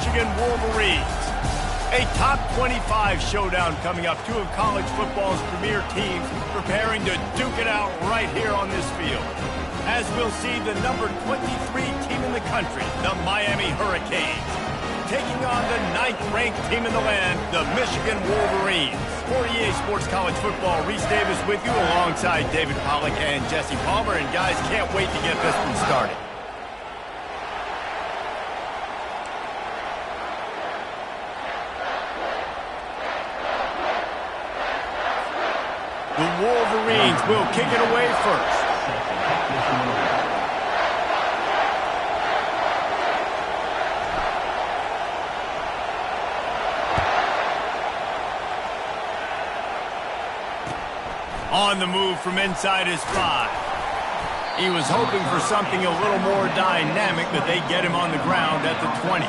Michigan Wolverines. A top 25 showdown coming up. Two of college football's premier teams preparing to duke it out right here on this field. As we'll see the number 23 team in the country, the Miami Hurricanes, taking on the 9th-ranked team in the land, the Michigan Wolverines. For EA Sports College Football, Reese Davis with you alongside David Pollack and Jesse Palmer. And guys, can't wait to get this one started. The Wolverines will kick it away first. On the move from inside his 5. He was hoping for something a little more dynamic, but they get him on the ground at the 20.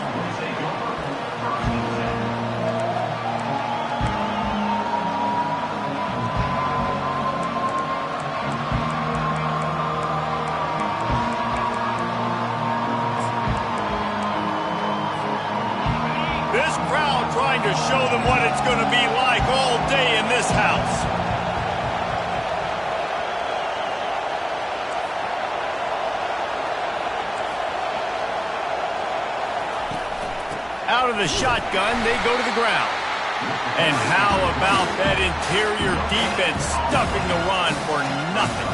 This crowd trying to show them what it's going to be like all day in this house. Out of the shotgun, they go to the ground. And how about that interior defense stuffing the run for nothing?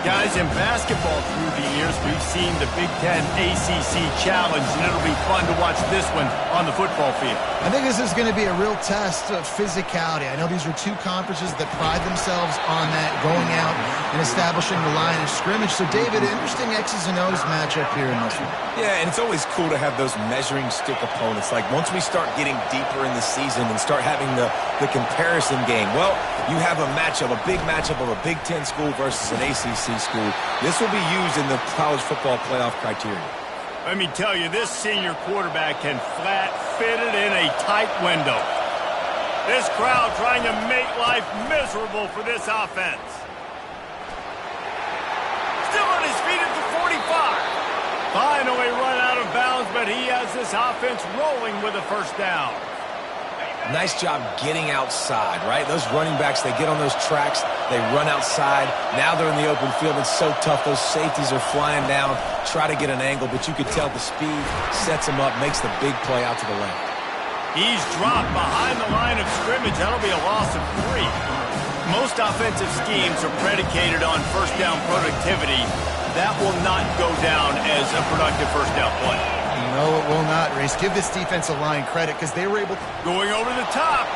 Guys, in basketball through the years, we've seen the Big Ten ACC Challenge, and it'll be fun to watch this one on the football field. I think this is going to be a real test of physicality. I know these are two conferences that pride themselves on that, going out and establishing the line of scrimmage. So, David, interesting X's and O's matchup here in this one. Yeah, and it's always cool to have those measuring stick opponents. Like, once we start getting deeper in the season and start having the comparison game, well, you have a matchup, a big matchup of a Big Ten school versus an ACC school. This will be used in the college football playoff criteria. Let me tell you, this senior quarterback can flat fit it in a tight window. This crowd trying to make life miserable for this offense. Still on his feet at the 45. Finally run out of bounds, but he has this offense rolling with a first down. Nice job getting outside, right? Those running backs, they get on those tracks, they run outside. Now they're in the open field. It's so tough. Those safeties are flying down, try to get an angle, but you could tell the speed sets him up, makes the big play out to the left. He's dropped behind the line of scrimmage. That'll be a loss of 3. Most offensive schemes are predicated on first down productivity. That will not go down as a productive first down play. No, it will not, Reese. Give this defensive line credit because they were able to... Going over the top.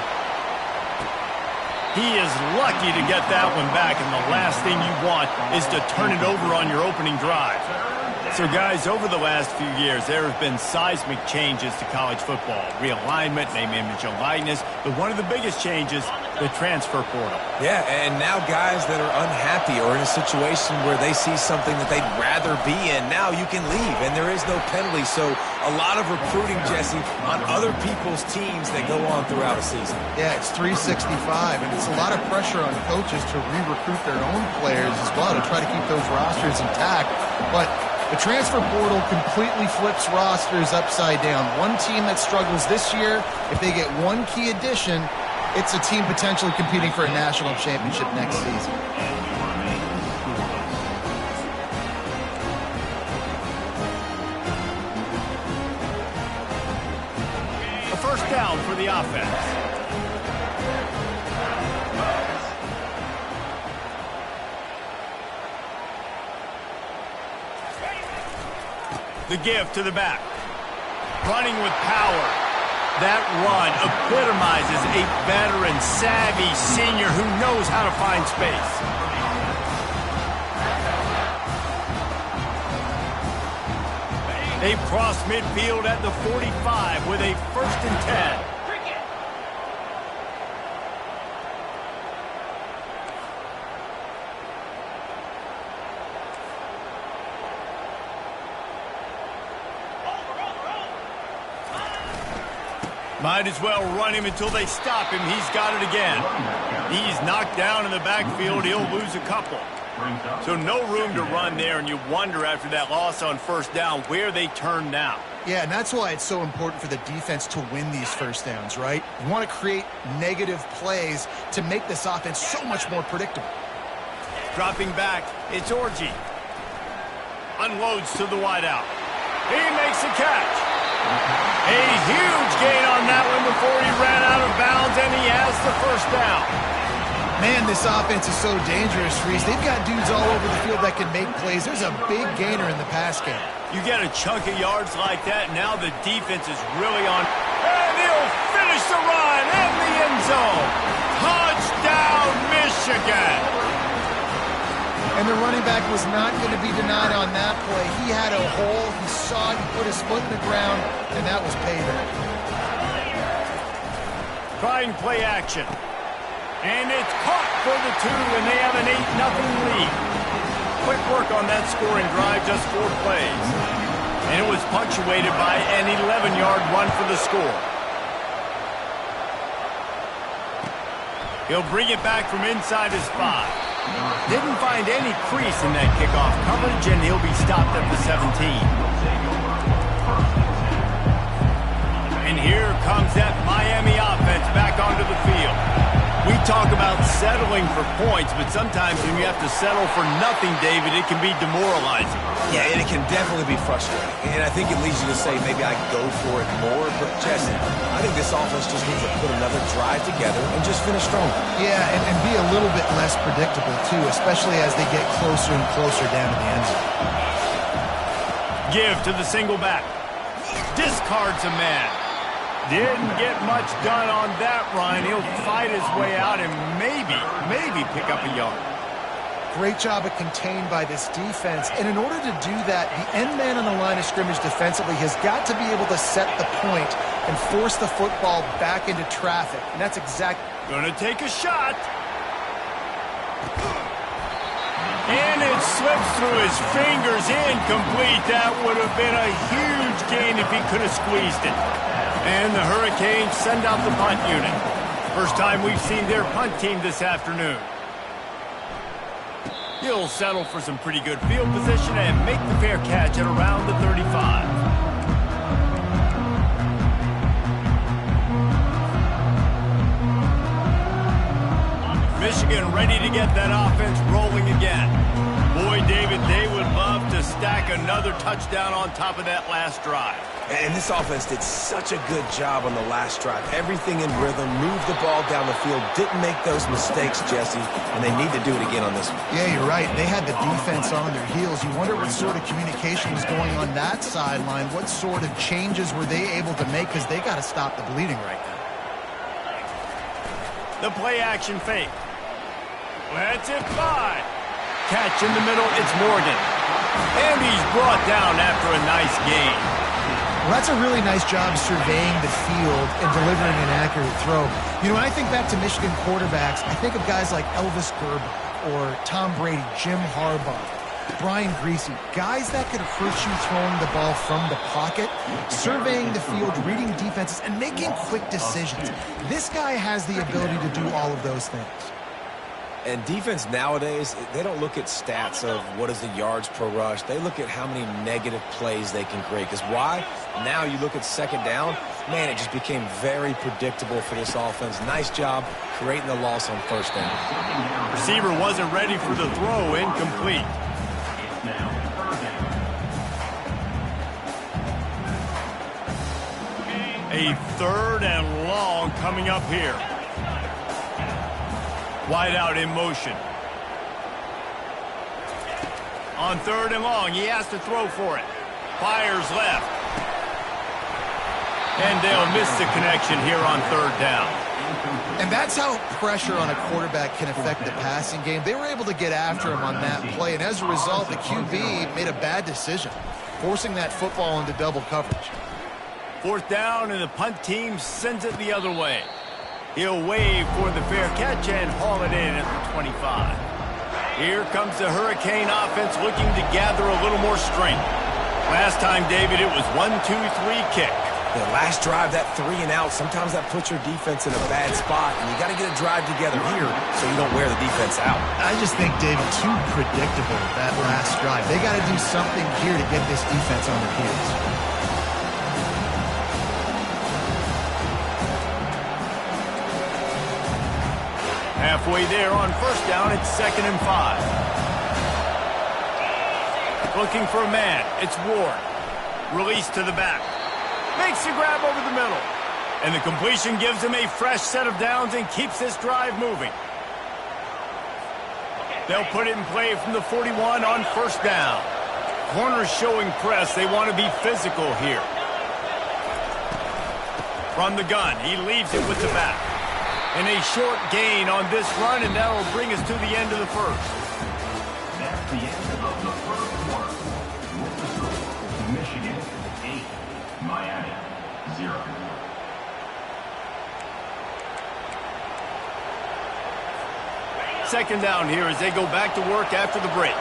He is lucky to get that one back, and the last thing you want is to turn it over on your opening drive. So, guys, over the last few years, there have been seismic changes to college football. Realignment, name, image, and likeness. But one of the biggest changes, the transfer portal. Yeah, and now guys that are unhappy or in a situation where they see something that they'd rather be in, now you can leave, and there is no penalty. So a lot of recruiting, Jesse, on other people's teams that go on throughout a season. Yeah, it's 365, and it's a lot of pressure on coaches to re-recruit their own players as well to try to keep those rosters intact. But the transfer portal completely flips rosters upside down. One team that struggles this year, if they get one key addition, it's a team potentially competing for a national championship next season. A first down for the offense. The give to the back. Running with power. That run epitomizes a veteran, savvy senior who knows how to find space. They cross midfield at the 45 with a 1st and 10. Might as well run him until they stop him. He's got it again. He's knocked down in the backfield. He'll lose a couple. So no room to run there, and you wonder after that loss on first down where they turn now. Yeah, and that's why it's so important for the defense to win these first downs, right? You want to create negative plays to make this offense so much more predictable. Dropping back, it's Orji. Unloads to the wideout. He makes a catch. A huge gain on that one before he ran out of bounds, and he has the first down. Man, this offense is so dangerous, Reese. They've got dudes all over the field that can make plays. There's a big gainer in the pass game. You get a chunk of yards like that, now the defense is really on. And he'll finish the run in the end zone. Touchdown, Michigan. And the running back was not going to be denied on that play. He had a hole, he saw it, he put his foot in the ground, and that was payback. Trying play action. And it's caught for the 2, and they have an 8-0 lead. Quick work on that scoring drive, just 4 plays. And it was punctuated by an 11-yard run for the score. He'll bring it back from inside his 5. Didn't find any crease in that kickoff coverage, and he'll be stopped at the 17. And here comes that Miami offense back onto the field. We talk about settling for points, but sometimes when you have to settle for nothing, David, it can be demoralizing. Yeah, and it can definitely be frustrating. And I think it leads you to say maybe I go for it more. But, Jesse, I think this offense just needs to put another drive together and just finish strong. Yeah, and be a little bit less predictable, too, especially as they get closer and closer down to the end zone. Give to the single back. Discards a man. Didn't get much done on that run. He'll fight his way out and maybe pick up a yard. Great job of contained by this defense. And in order to do that, the end man on the line of scrimmage defensively has got to be able to set the point and force the football back into traffic. And that's exactly... Gonna take a shot. And it slips through his fingers, incomplete. That would have been a huge gain if he could have squeezed it. And the Hurricanes send out the punt unit. First time we've seen their punt team this afternoon. He'll settle for some pretty good field position and make the fair catch at around the 35. Michigan ready to get that offense rolling again. Boy, David, they would love to stack another touchdown on top of that last drive. And this offense did such a good job on the last drive. Everything in rhythm, moved the ball down the field, didn't make those mistakes, Jesse, and they need to do it again on this one. Yeah, you're right. They had the defense on their heels. You wonder what sort of communication was going on that sideline. What sort of changes were they able to make, because they got to stop the bleeding right now. The play action fake. Let's it fly. Catch in the middle, it's Morgan. And he's brought down after a nice gain. Well, that's a really nice job surveying the field and delivering an accurate throw. You know, when I think back to Michigan quarterbacks, I think of guys like Elvis Gerbach or Tom Brady, Jim Harbaugh, Brian Griese, guys that could hurt you throwing the ball from the pocket, surveying the field, reading defenses, and making quick decisions. This guy has the ability to do all of those things. And defense nowadays, they don't look at stats of what is the yards per rush. They look at how many negative plays they can create. Because why? Now you look at second down, man, it just became very predictable for this offense. Nice job creating the loss on first down. Receiver wasn't ready for the throw, incomplete. A 3rd and long coming up here. Wide out in motion. On 3rd and long, he has to throw for it. Fires left. And they'll miss the connection here on 3rd down. And that's how pressure on a quarterback can affect the passing game. They were able to get after him on that play, and as a result, the QB made a bad decision, forcing that football into double coverage. 4th down, and the punt team sends it the other way. He'll wave for the fair catch and haul it in at the 25. Here comes the Hurricane offense looking to gather a little more strength. Last time, David, it was 1-2-3 kick. The last drive, that 3 and out, sometimes that puts your defense in a bad spot, and you got to get a drive together here so you don't wear the defense out. I just think, David, too predictable, that last drive. They got to do something here to get this defense on their heels. Halfway there on first down, it's 2nd and 5. Looking for a man. It's Ward. Release to the back. Makes the grab over the middle. And the completion gives him a fresh set of downs and keeps this drive moving. They'll put it in play from the 41 on first down. Corners showing press. They want to be physical here. From the gun, he leaves it with the back. And a short gain on this run, and that will bring us to the end of the first. That's the end of the first quarter. With the score, Michigan 8, Miami 0. Second down here as they go back to work after the break.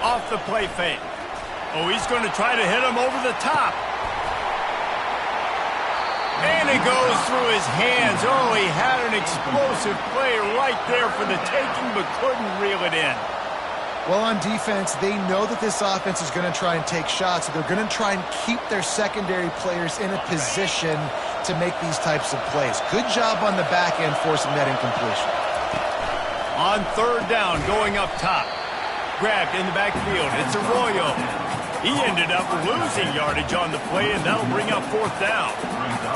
Off the play fake. Oh, he's going to try to hit him over the top. And it goes through his hands. Oh, he had an explosive play right there for the taking, but couldn't reel it in. Well, on defense, they know that this offense is going to try and take shots, so they're going to try and keep their secondary players in a position to make these types of plays. Good job on the back end forcing that incompletion. On third down, going up top. Grabbed in the backfield. It's Arroyo. He ended up losing yardage on the play, and that'll bring up fourth down.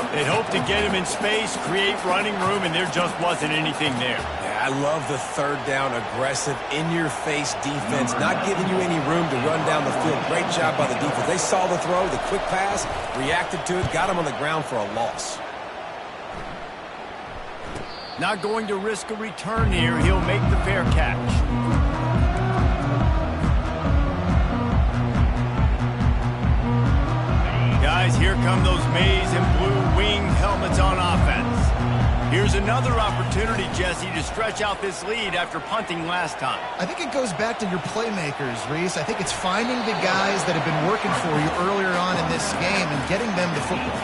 They hoped to get him in space, create running room, and there just wasn't anything there. Yeah, I love the third down, aggressive, in-your-face defense, not giving you any room to run down the field. Great job by the defense. They saw the throw, the quick pass, reacted to it, got him on the ground for a loss. Not going to risk a return here. He'll make the fair catch. Guys, here come those maize and blue winged helmets on offense. Here's another opportunity, Jesse, to stretch out this lead after punting last time. I think it goes back to your playmakers, Reese. I think it's finding the guys that have been working for you earlier on in this game and getting them the football.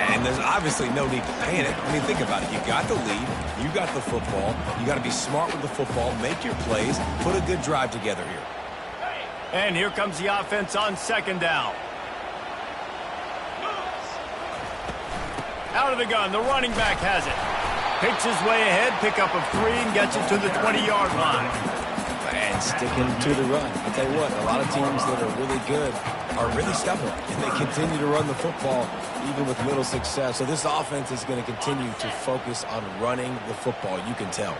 And there's obviously no need to panic. I mean, think about it. You got the lead. You got the football. You got to be smart with the football. Make your plays. Put a good drive together here. And here comes the offense on second down. Out of the gun, the running back has it. Picks his way ahead, pick up of 3, and gets it to the 20-yard line. And sticking to the run. I'll tell you what, a lot of teams that are really good are really stubborn, and they continue to run the football even with little success. So this offense is going to continue to focus on running the football, you can tell.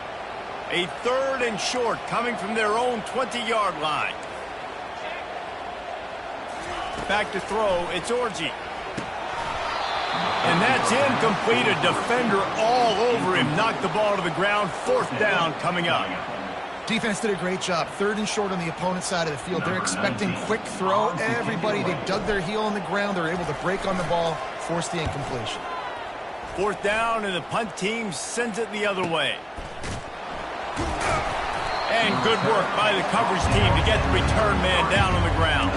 A third and short coming from their own 20-yard line. Back to throw, it's Orji. And that's incomplete. A defender all over him. Knocked the ball to the ground. Fourth down coming up. Defense did a great job. Third and short on the opponent's side of the field. They're expecting quick throw. Everybody, they dug their heel on the ground. They're able to break on the ball, force the incompletion. Fourth down, and the punt team sends it the other way. And good work by the coverage team to get the return man down on the ground.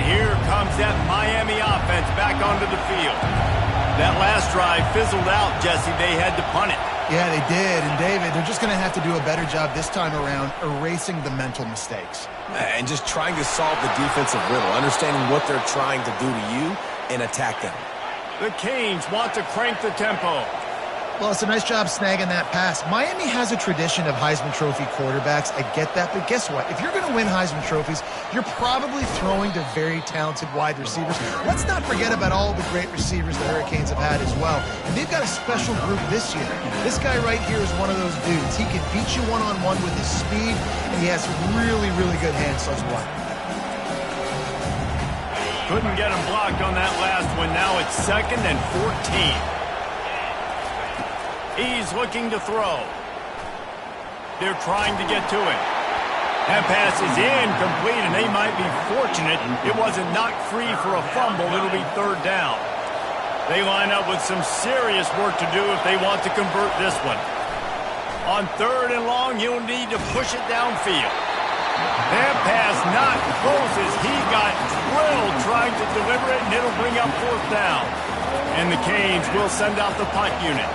Here comes that Miami offense back onto the field. That last drive fizzled out, Jesse. They had to punt it. Yeah, they did. And, David, they're just going to have to do a better job this time around erasing the mental mistakes. And just trying to solve the defensive riddle, understanding what they're trying to do to you and attack them. The Canes want to crank the tempo. Well, it's a nice job snagging that pass. Miami has a tradition of Heisman Trophy quarterbacks. I get that, but guess what? If you're going to win Heisman Trophies, you're probably throwing to very talented wide receivers. Let's not forget about all the great receivers the Hurricanes have had as well. And they've got a special group this year. This guy right here is one of those dudes. He can beat you one-on-one with his speed, and he has really, really good hands as well. Couldn't get him blocked on that last one. Now it's 2nd and 14. He's looking to throw. They're trying to get to him. That pass is incomplete, and they might be fortunate it wasn't knocked free for a fumble. It'll be third down. They line up with some serious work to do if they want to convert this one. On third and long, he'll need to push it downfield. That pass not close as he got drilled trying to deliver it, and it'll bring up fourth down. And the Canes will send out the punt unit.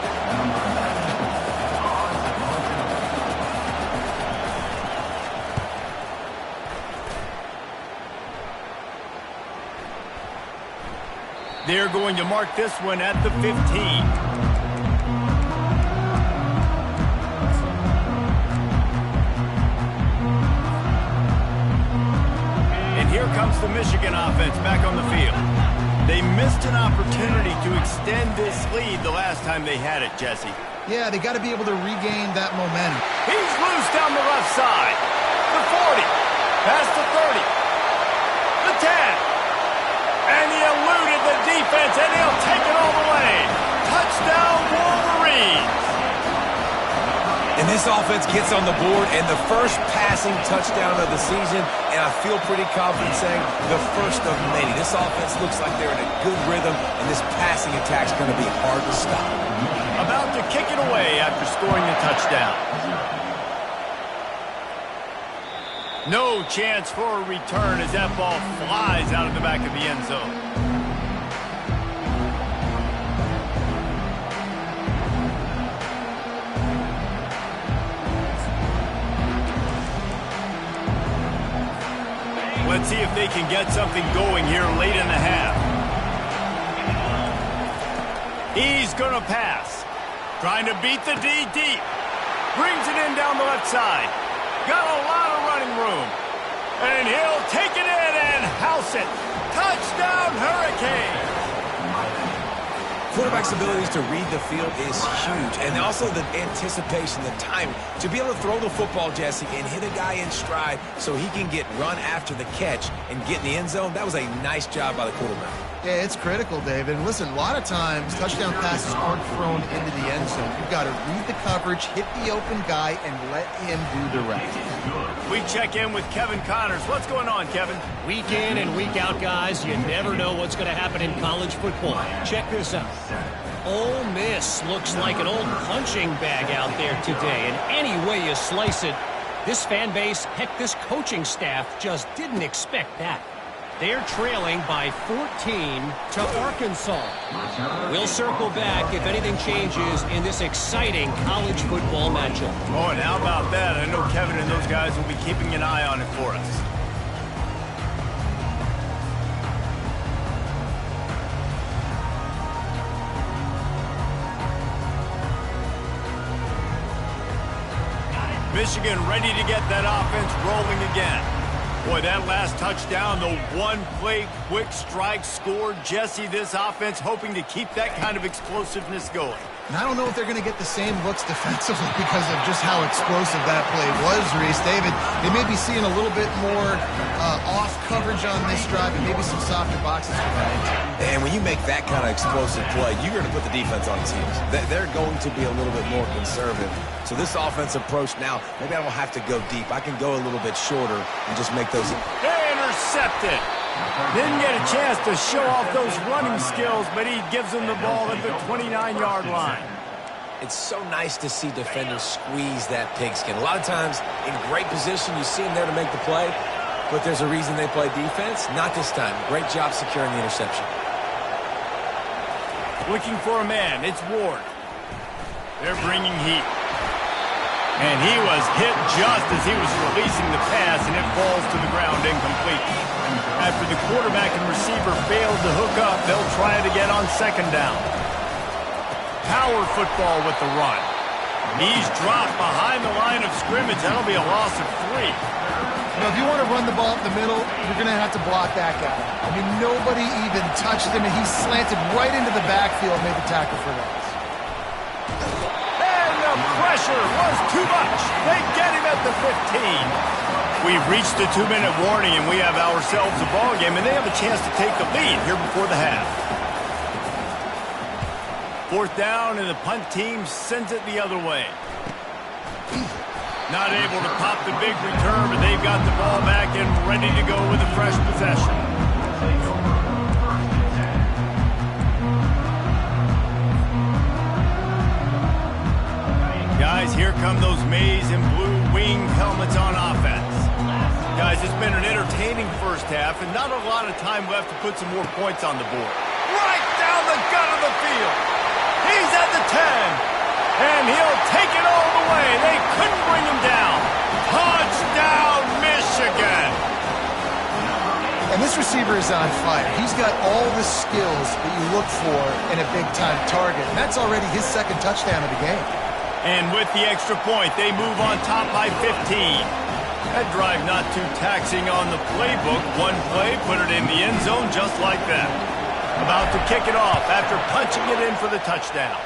They're going to mark this one at the 15. Here comes the Michigan offense back on the field. They missed an opportunity to extend this lead the last time they had it, Jesse. Yeah, they got to be able to regain that momentum. He's loose down the left side. The 40. Past the 30. The 10. And he eluded the defense, and he'll take it all the way. Touchdown, Wolverines. And this offense gets on the board, and the first passing touchdown of the season, and I feel pretty confident saying the first of many. This offense looks like they're in a good rhythm, and this passing attack's going to be hard to stop. About to kick it away after scoring the touchdown. No chance for a return as that ball flies out of the back of the end zone. Let's see if they can get something going here late in the half. He's going to pass. Trying to beat the D deep. Brings it in down the left side. Got a lot of running room. And he'll take it in and house it. Touchdown, Hurricanes. Quarterback's abilities to read the field is huge, and also the anticipation, the timing. To be able to throw the football, Jesse, and hit a guy in stride so he can get run after the catch and get in the end zone, that was a nice job by the quarterback. Yeah, it's critical, David. And listen, a lot of times touchdown passes aren't thrown into the end zone. You've got to read the coverage, hit the open guy, and let him do the rest. We check in with Kevin Connors. What's going on, Kevin? Week in and week out, guys, you never know what's going to happen in college football. Check this out. Ole Miss looks like an old punching bag out there today. And any way you slice it, this fan base, heck, this coaching staff just didn't expect that. They're trailing by 14 to Arkansas. We'll circle back if anything changes in this exciting college football matchup. Oh, and how about that? I know Kevin and those guys will be keeping an eye on it for us. Michigan ready to get that offense rolling again. Boy, that last touchdown, the one-play quick strike score. Jesse, this offense hoping to keep that kind of explosiveness going. And I don't know if they're going to get the same looks defensively because of just how explosive that play was, Reese. David, they may be seeing a little bit more off coverage on this drive and maybe some softer boxes for that. And when you make that kind of explosive play, you're going to put the defense on its heels. They're going to be a little bit more conservative. So this offense approach now, maybe I don't have to go deep. I can go a little bit shorter and just make those. Intercepted. Didn't get a chance to show off those running skills, but he gives them the ball at the 29-yard line. It's so nice to see defenders squeeze that pigskin. A lot of times in great position, you see them there to make the play, but there's a reason they play defense. Not this time. Great job securing the interception. Looking for a man. It's Ward. They're bringing heat. And he was hit just as he was releasing the pass, and it falls to the ground incomplete. After the quarterback and receiver failed to hook up, they'll try it again on second down. Power football with the run. He's dropped behind the line of scrimmage. That'll be a loss of 3. You know, if you want to run the ball up the middle, you're going to have to block that guy. I mean, nobody even touched him, and he slanted right into the backfield and made the tackle for that. The pressure was too much. They get him at the 15. We've reached the 2-minute warning, and we have ourselves a ball game, and they have a chance to take the lead here before the half. 4th down, and the punt team sends it the other way. Not able to pop the big return, but they've got the ball back and ready to go with a fresh possession. Guys, here come those maize and blue winged helmets on offense. Guys, it's been an entertaining first half and not a lot of time left to put some more points on the board. Right down the gut of the field. He's at the 10, and he'll take it all the way. They couldn't bring him down. Touchdown, Michigan. And this receiver is on fire. He's got all the skills that you look for in a big-time target, and that's already his second touchdown of the game. And with the extra point, they move on top by 15. That drive not too taxing on the playbook. One play, put it in the end zone just like that. About to kick it off after punching it in for the touchdown.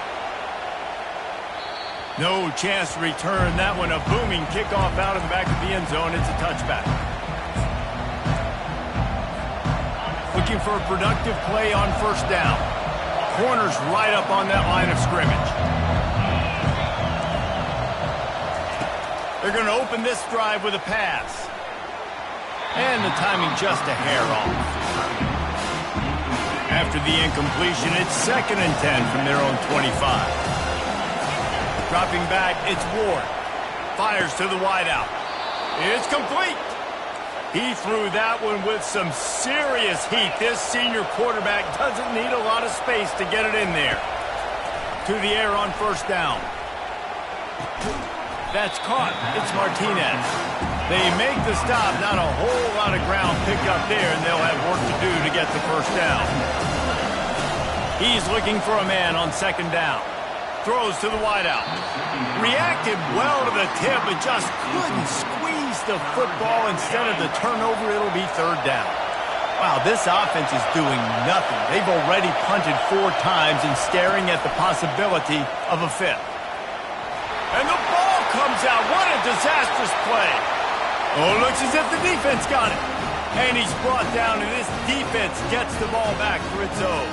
No chance to return that one. A booming kickoff out of the back of the end zone. It's a touchback. Looking for a productive play on first down. Corner's right up on that line of scrimmage. They're going to open this drive with a pass. And the timing just a hair off. After the incompletion, it's 2nd and 10 from their own 25. Dropping back, it's Ward. Fires to the wideout. It's complete. He threw that one with some serious heat. This senior quarterback doesn't need a lot of space to get it in there. To the air on first down. That's caught. It's Martinez. They make the stop. Not a whole lot of ground picked up there, and they'll have work to do to get the first down. He's looking for a man on second down. Throws to the wideout. Reacted well to the tip, but just couldn't squeeze the football. Instead of the turnover, it'll be third down. Wow, this offense is doing nothing. They've already punted 4 times and staring at the possibility of a 5th. And the ball comes out. What a disastrous play. Oh, looks as if the defense got it. And he's brought down, and this defense gets the ball back for its own.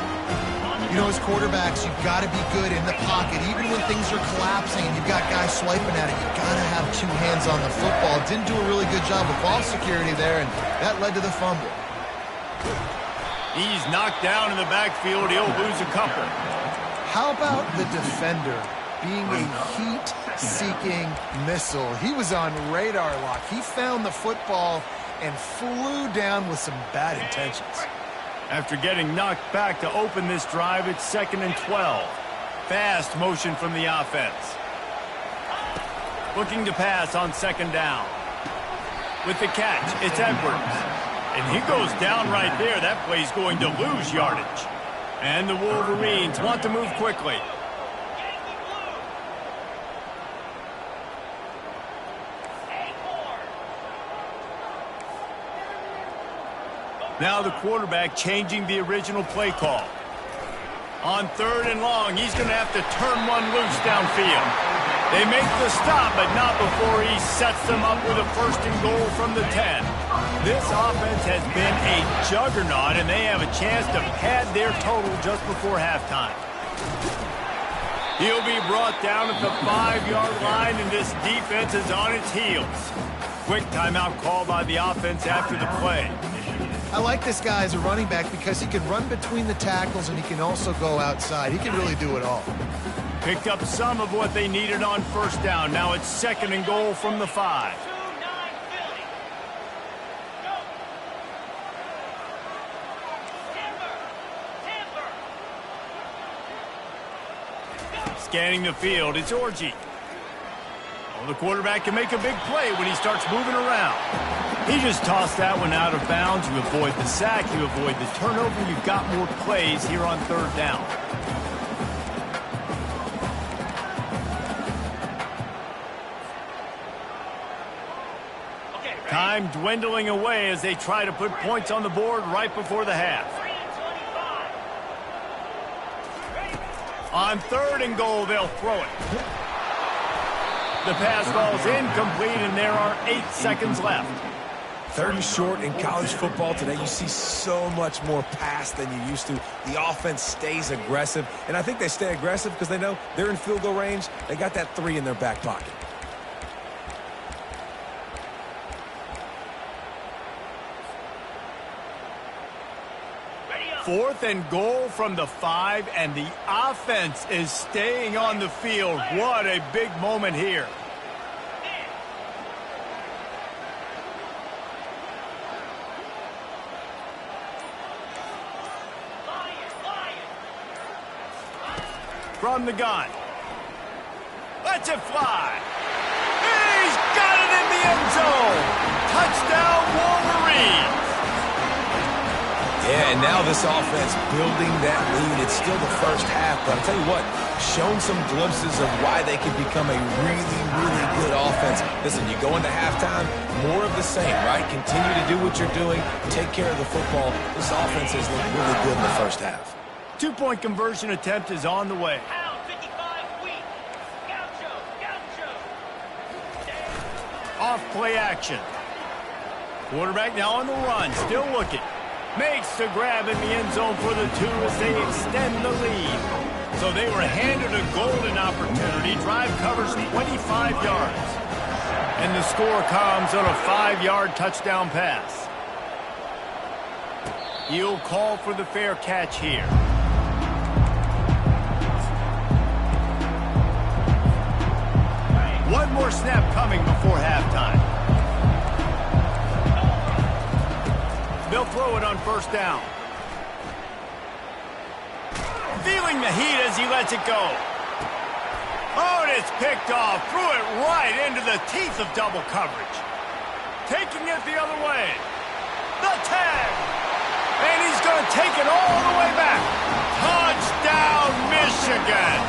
You know, as quarterbacks, you've got to be good in the pocket. Even when things are collapsing and you've got guys swiping at it, you've got to have 2 hands on the football. Didn't do a really good job of ball security there, and that led to the fumble. He's knocked down in the backfield. He'll lose a couple. How about the defender being a heat-seeking missile? He was on radar lock. He found the football and flew down with some bad intentions. After getting knocked back to open this drive, it's 2nd and 12. Fast motion from the offense. Looking to pass on second down. With the catch, it's Edwards. And he goes down right there. That play's going to lose yardage. And the Wolverines want to move quickly. Now the quarterback changing the original play call. On 3rd and long, he's going to have to turn one loose downfield. They make the stop, but not before he sets them up with a 1st and goal from the 10. This offense has been a juggernaut, and they have a chance to pad their total just before halftime. He'll be brought down at the 5-yard line, and this defense is on its heels. Quick timeout call by the offense after the play. I like this guy as a running back because he can run between the tackles and he can also go outside. He can really do it all. Picked up some of what they needed on first down. Now it's 2nd and goal from the 5. Scanning the field, it's Orji. Well, the quarterback can make a big play when he starts moving around. He just tossed that one out of bounds. You avoid the sack, you avoid the turnover. You've got more plays here on 3rd down. Time dwindling away as they try to put points on the board right before the half. On 3rd and goal, they'll throw it. The pass falls incomplete, and there are 8 seconds left. 3rd and short in college football today. You see so much more pass than you used to. The offense stays aggressive, and I think they stay aggressive because they know they're in field goal range. They got that 3 in their back pocket. Fourth and goal from the 5, and the offense is staying on the field. What a big moment here. From the gun. Lets it fly. He's got it in the end zone. Touchdown, Wolverines. Yeah, and now this offense building that lead. It's still the first half, but I'll tell you what, shown some glimpses of why they could become a really, really good offense. Listen, you go into halftime, more of the same, right? Continue to do what you're doing, take care of the football. This offense has looked really good in the first half. 2-point conversion attempt is on the way. Off play action. Quarterback now on the run, still looking. Makes the grab in the end zone for the 2 as they extend the lead. So they were handed a golden opportunity. Drive covers 25 yards. And the score comes on a 5-yard touchdown pass. He'll call for the fair catch here. One more snap coming before halftime. They'll throw it on first down. Feeling the heat as he lets it go. Oh, and it's picked off. Threw it right into the teeth of double coverage. Taking it the other way. The tag. And he's going to take it all the way back. Touchdown, Michigan.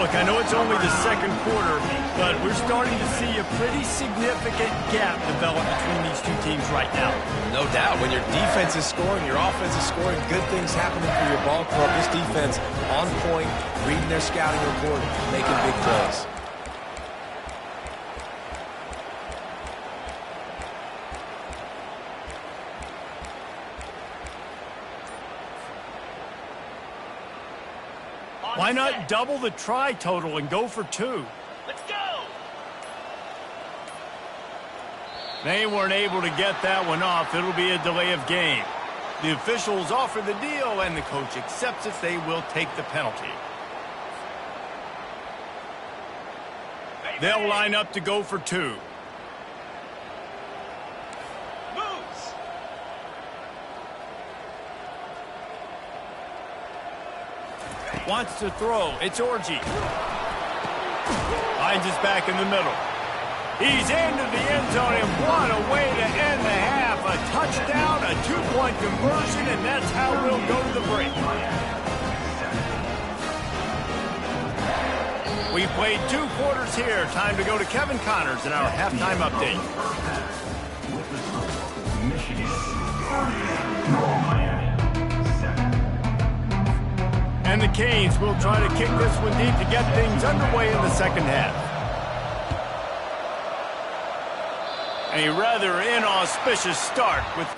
Look, I know it's only the second quarter, but we're starting to see a pretty significant gap develop between these two teams right now. No doubt. When your defense is scoring, your offense is scoring, good things happening for your ball club. This defense on point, reading their scouting report, making big plays. Why not double the try total and go for 2? Let's go! They weren't able to get that one off. It'll be a delay of game. The officials offer the deal, and the coach accepts it. They will take the penalty. They'll line up to go for 2. Wants to throw. It's Orji. Finds his back in the middle. He's into the end zone, and what a way to end the half. A touchdown, a 2-point conversion, and that's how we'll go to the break. We played 2 quarters here. Time to go to Kevin Connors in our halftime update. And the Canes will try to kick this one deep to get things underway in the second half. A rather inauspicious start with...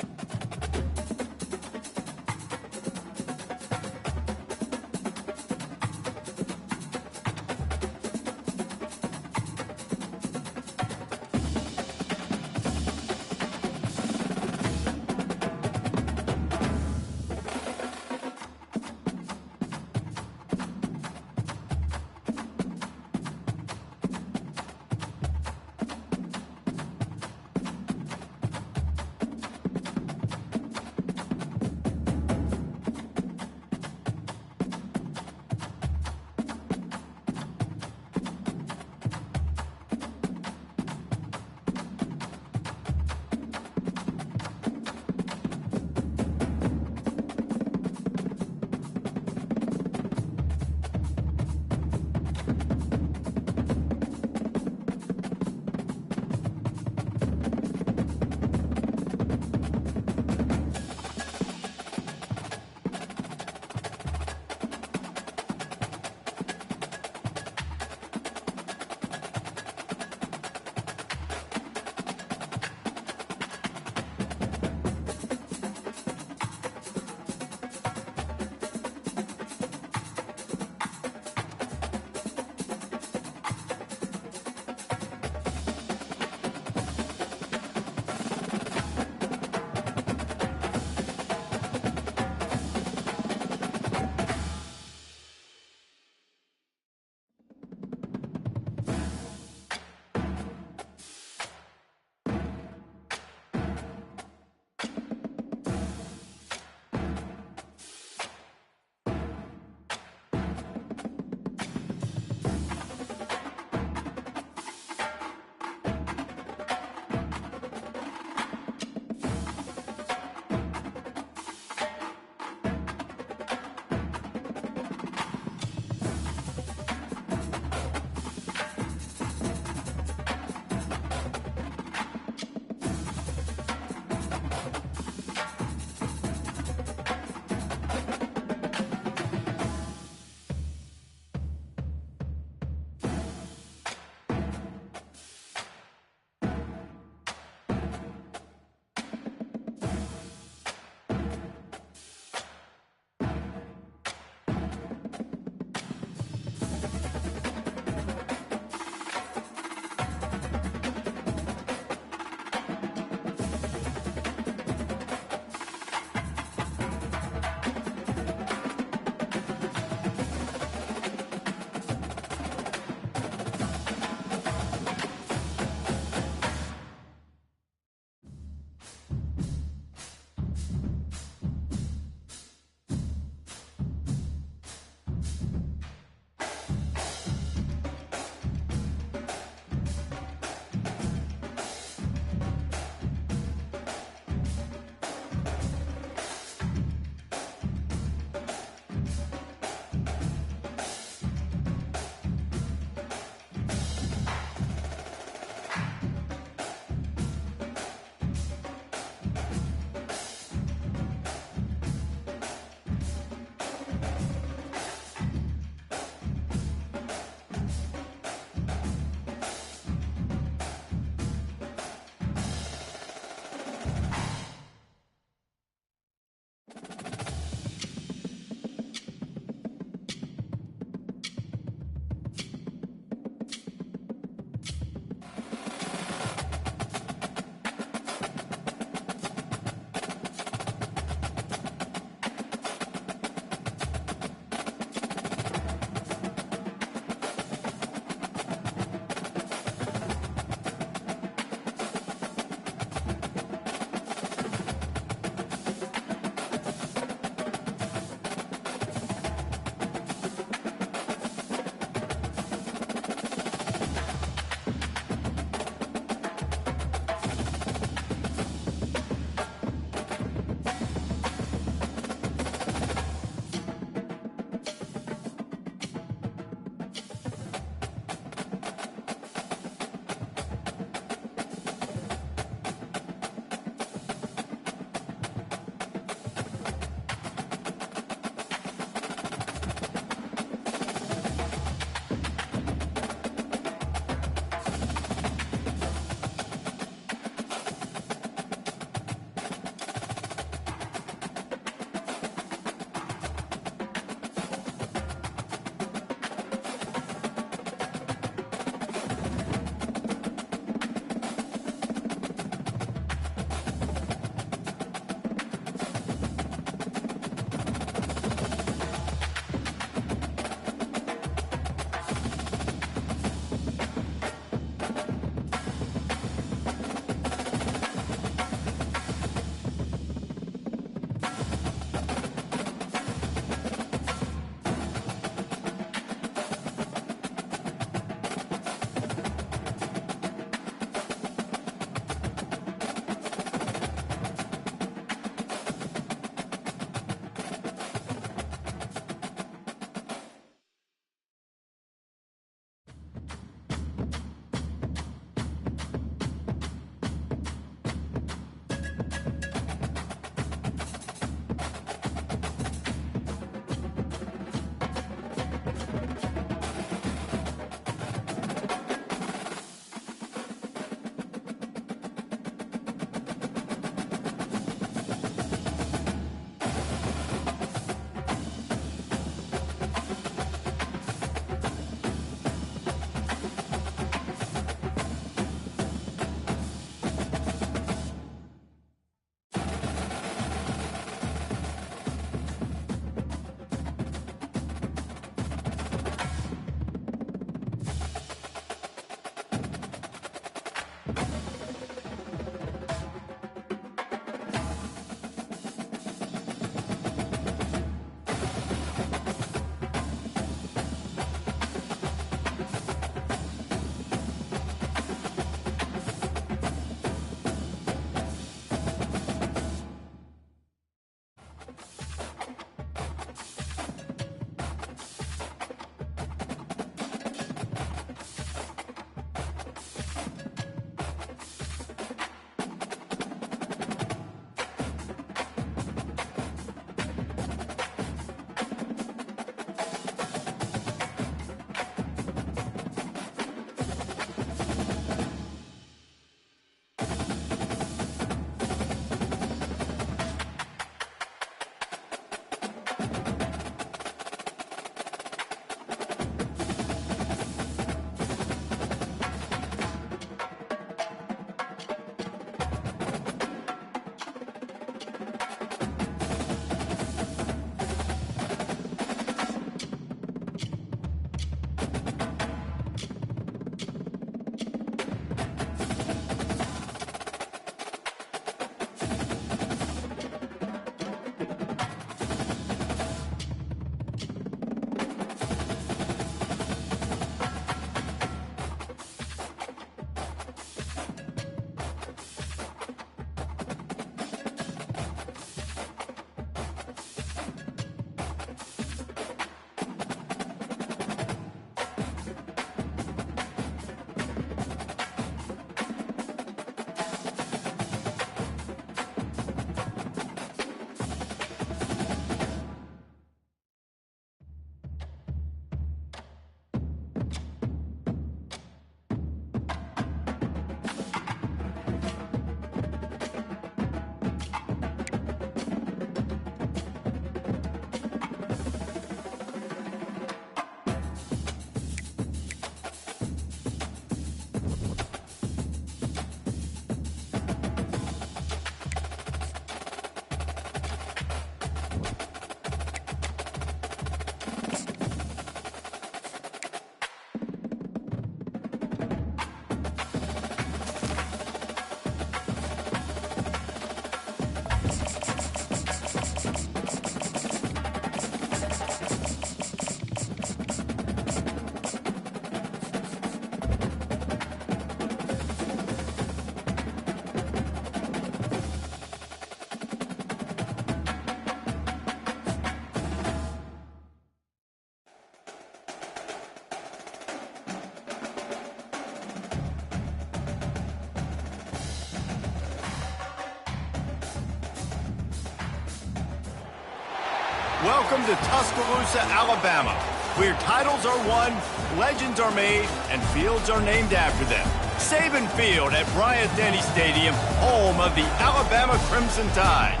Welcome to Tuscaloosa, Alabama, where titles are won, legends are made, and fields are named after them. Saban Field at Bryant-Denny Stadium, home of the Alabama Crimson Tide.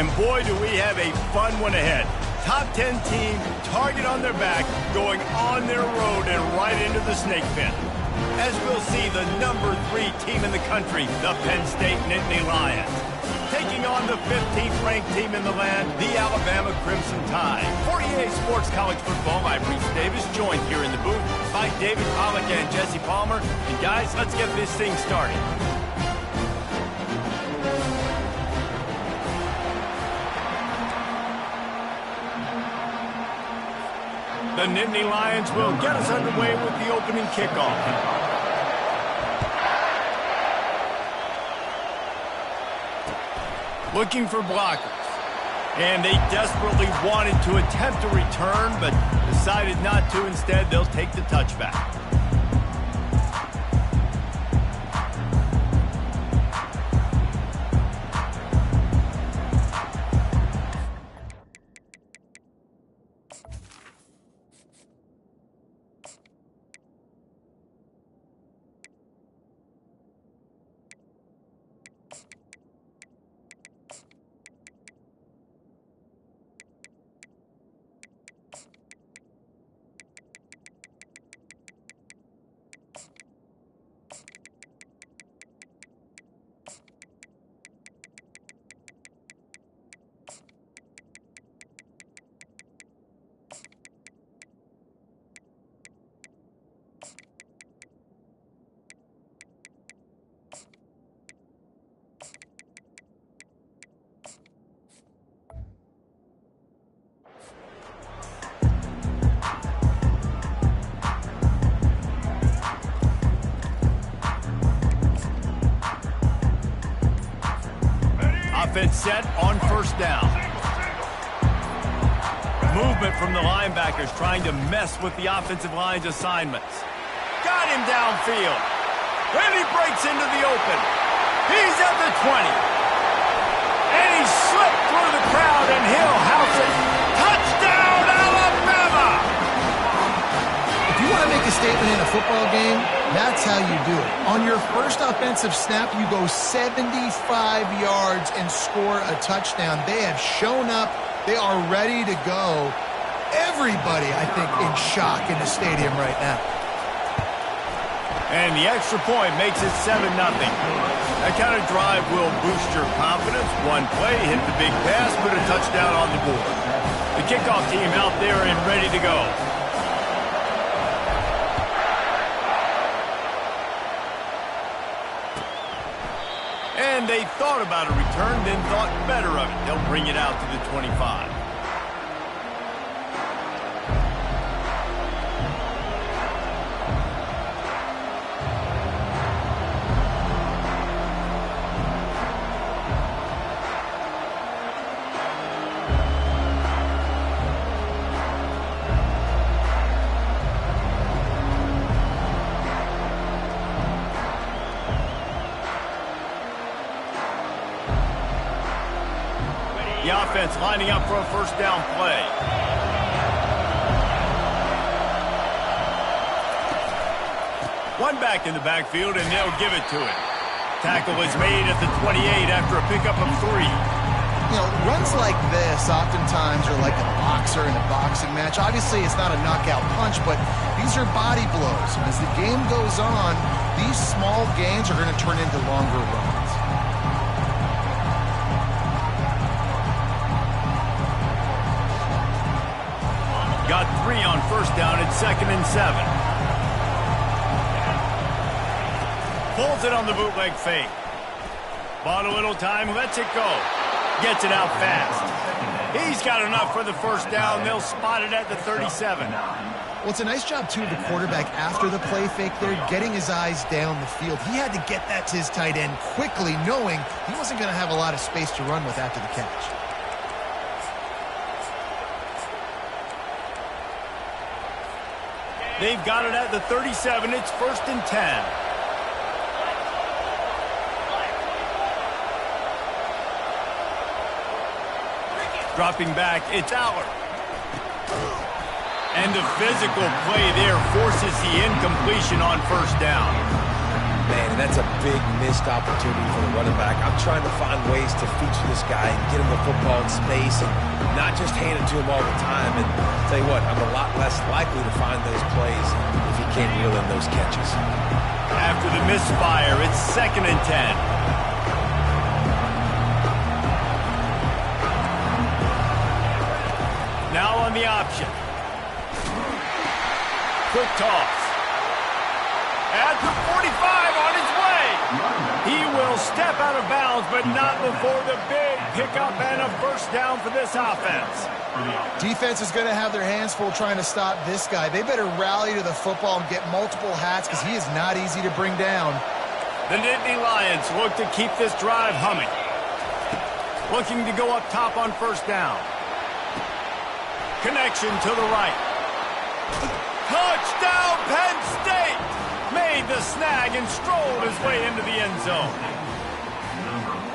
And boy, do we have a fun one ahead. Top 10 team, target on their back, going on their road and right into the snake pit. As we'll see the number 3 team in the country, the Penn State Nittany Lions, taking on the 15th ranked team in the land, the Alabama Crimson Tide. For EA Sports College Football, I'm Reese Davis, joined here in the booth by David Pollack and Jesse Palmer. And guys, let's get this thing started. The Nittany Lions will get us underway with the opening kickoff. Looking for blockers. And they desperately wanted to attempt a return, but decided not to. Instead, they'll take the touchback. Offense set on first down. Movement from the linebackers trying to mess with the offensive line's assignments. Got him downfield. And he breaks into the open. He's at the 20. And he slipped through the crowd and he'll house it. Touchdown, Alabama! If you want to make a statement in a football game, that's how you do it. On your first offensive snap, you go 75 yards and score a touchdown. They have shown up. They are ready to go. Everybody, I think, in shock in the stadium right now. And the extra point makes it 7-0. That kind of drive will boost your confidence. One play, hit the big pass, put a touchdown on the board. The kickoff team out there and ready to go. And they thought about a return, then thought better of it. They'll bring it out to the 25. The offense lining up for a first down play. One back in the backfield, and they'll give it to him. Tackle is made at the 28 after a pickup of 3. You know, runs like this oftentimes are like a boxer in a boxing match. Obviously, it's not a knockout punch, but these are body blows. And as the game goes on, these small gains are going to turn into longer runs. Got 3 on first down at 2nd and 7. Pulls it on the bootleg fake. Bought a little time, lets it go. Gets it out fast. He's got enough for the first down. They'll spot it at the 37. Well, it's a nice job, too, of the quarterback after the play fake there, getting his eyes down the field. He had to get that to his tight end quickly, knowing he wasn't going to have a lot of space to run with after the catch. They've got it at the 37. It's 1st and 10. Dropping back, it's Aller. And the physical play there forces the incompletion on first down. Man, that's a big missed opportunity for the running back. I'm trying to find ways to feature this guy and get him the football in space and not just hand it to him all the time. And I'll tell you what, I'm a lot less likely to find those plays if he can't reel in those catches. After the misfire, it's 2nd and 10. Now on the option. Quick toss. At the 45 on his way. He will step out of bounds, but not before the big pickup and a first down for this offense. Defense is going to have their hands full trying to stop this guy. They better rally to the football and get multiple hats because he is not easy to bring down. The Nittany Lions look to keep this drive humming. Looking to go up top on first down. Connection to the right. Touchdown, Penn State! Made the snag and strolled his way into the end zone.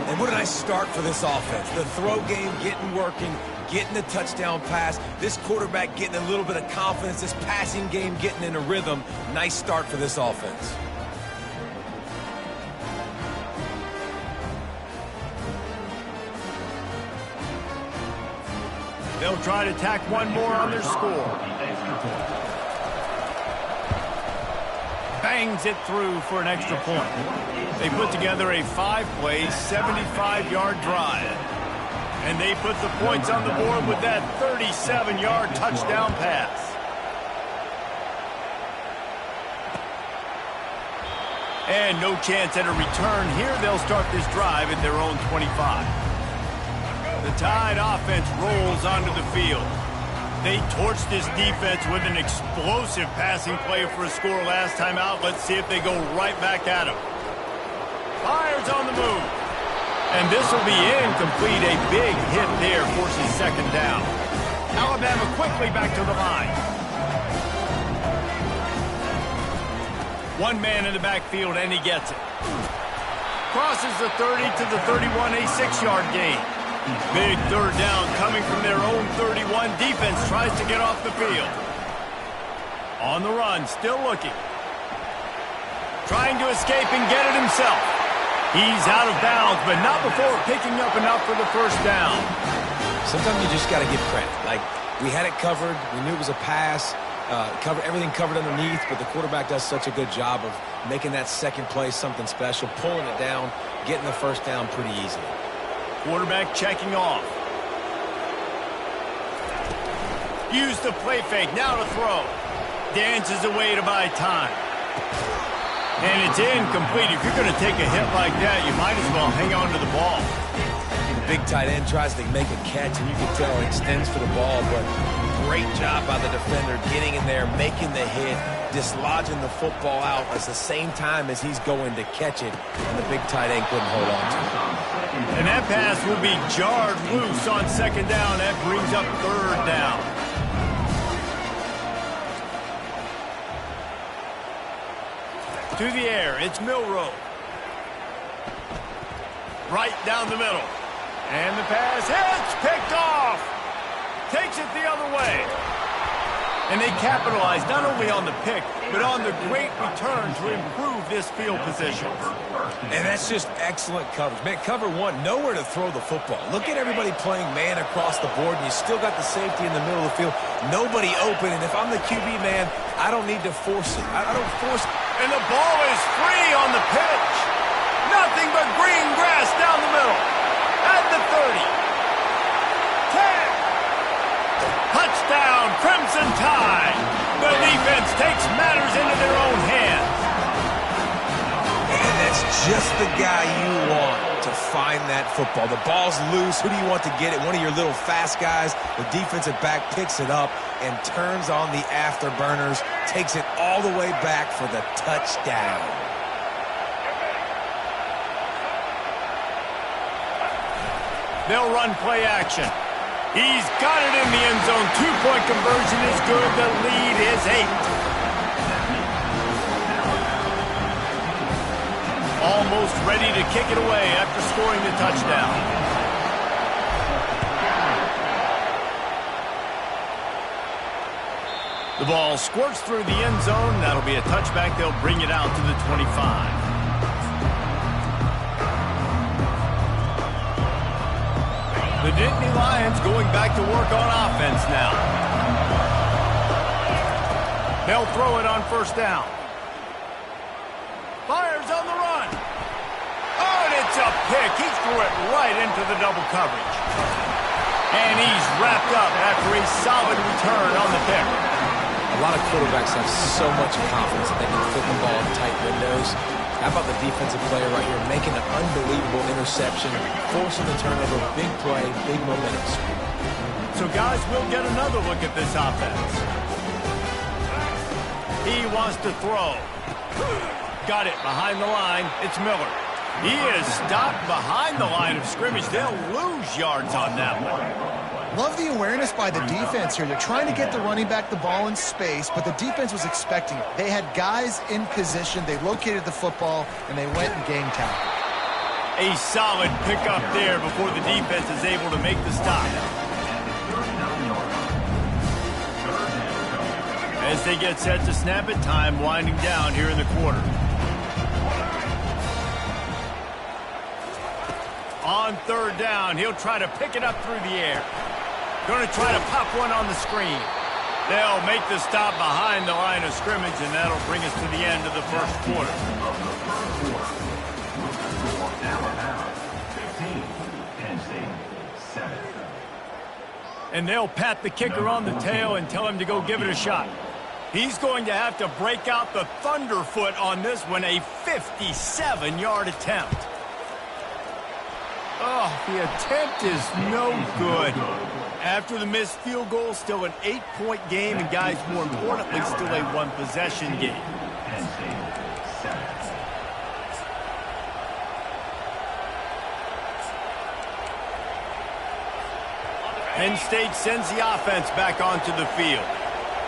And what a nice start for this offense. The throw game getting working, getting the touchdown pass. This quarterback getting a little bit of confidence. This passing game getting in a rhythm. Nice start for this offense. They'll try to tack one more on their score. Bangs it through for an extra point. They put together a 5-play, 75-yard drive. And they put the points on the board with that 37-yard touchdown pass. And no chance at a return here. They'll start this drive at their own 25. The Tide offense rolls onto the field. They torched this defense with an explosive passing play for a score last time out. Let's see if they go right back at him. Fires on the move. And this will be incomplete. A big hit there forces 2nd down. Alabama quickly back to the line. One man in the backfield, and he gets it. Crosses the 30 to the 31, a 6-yard gain. Big 3rd down coming from their own 31. Defense tries to get off the field. On the run, still looking. Trying to escape and get it himself. He's out of bounds, but not before picking up enough for the first down. Sometimes you just got to give credit. Like, we had it covered. We knew it was a pass. Everything covered underneath, but the quarterback does such a good job of making that second play something special, pulling it down, getting the first down pretty easily. Quarterback checking off. Use the play fake. Now to throw. Dances away to buy time. And it's incomplete. If you're going to take a hit like that, you might as well hang on to the ball. The big tight end tries to make a catch, and you can tell it extends for the ball, but great job by the defender getting in there, making the hit, dislodging the football out at the same time as he's going to catch it, and the big tight end couldn't hold on to it. And that pass will be jarred loose on 2nd down. That brings up 3rd down. To the air, it's Milroe. Right down the middle. And the pass hits, picked off. Takes it the other way. And they capitalize not only on the pick, but on the great return to improve this field position. And that's just excellent coverage. Man, cover one, nowhere to throw the football. Look at everybody playing man across the board, and you still got the safety in the middle of the field. Nobody open, and if I'm the QB man, I don't need to force it. I don't force it. And the ball is free on the pitch. Nothing but green grass down the middle. At the 30. 10. Touchdown, Crimson Tide. The defense takes matters into their own hands. And that's just the guy you want to find that football. The ball's loose. Who do you want to get it? One of your little fast guys. The defensive back picks it up and turns on the afterburners, takes it all the way back for the touchdown. They'll run play action. He's got it in the end zone. 2-point conversion is good. The lead is 8. Almost ready to kick it away after scoring the touchdown. The ball squirts through the end zone. That'll be a touchback. They'll bring it out to the 25. The Nittany Lions going back to work on offense now. They'll throw it on first down. Fires on the run. Oh, and it's a pick. He threw it right into the double coverage. And he's wrapped up after a solid return on the pick. A lot of quarterbacks have so much confidence that they can fit the ball in tight windows. How about the defensive player right here making an unbelievable interception, forcing the turnover, big play, big momentum. So, guys, we'll get another look at this offense. He wants to throw. Got it behind the line. It's Miller. He is stopped behind the line of scrimmage. They'll lose yards on that one. Love the awareness by the defense here. They're trying to get the running back the ball in space, but the defense was expecting it. They had guys in position. They located the football, and they went and game time. A solid pickup there before the defense is able to make the stop. As they get set to snap it, time winding down here in the quarter. On third down, he'll try to pick it up through the air. Going to try to pop one on the screen. They'll make the stop behind the line of scrimmage, and that'll bring us to the end of the first quarter. And they'll pat the kicker on the tail and tell him to go give it a shot. He's going to have to break out the thunderfoot on this one, a 57-yard attempt. Oh, the attempt is no good. After the missed field goal, still an 8-point game, and guys, more importantly, still a one-possession game. Penn State sends the offense back onto the field.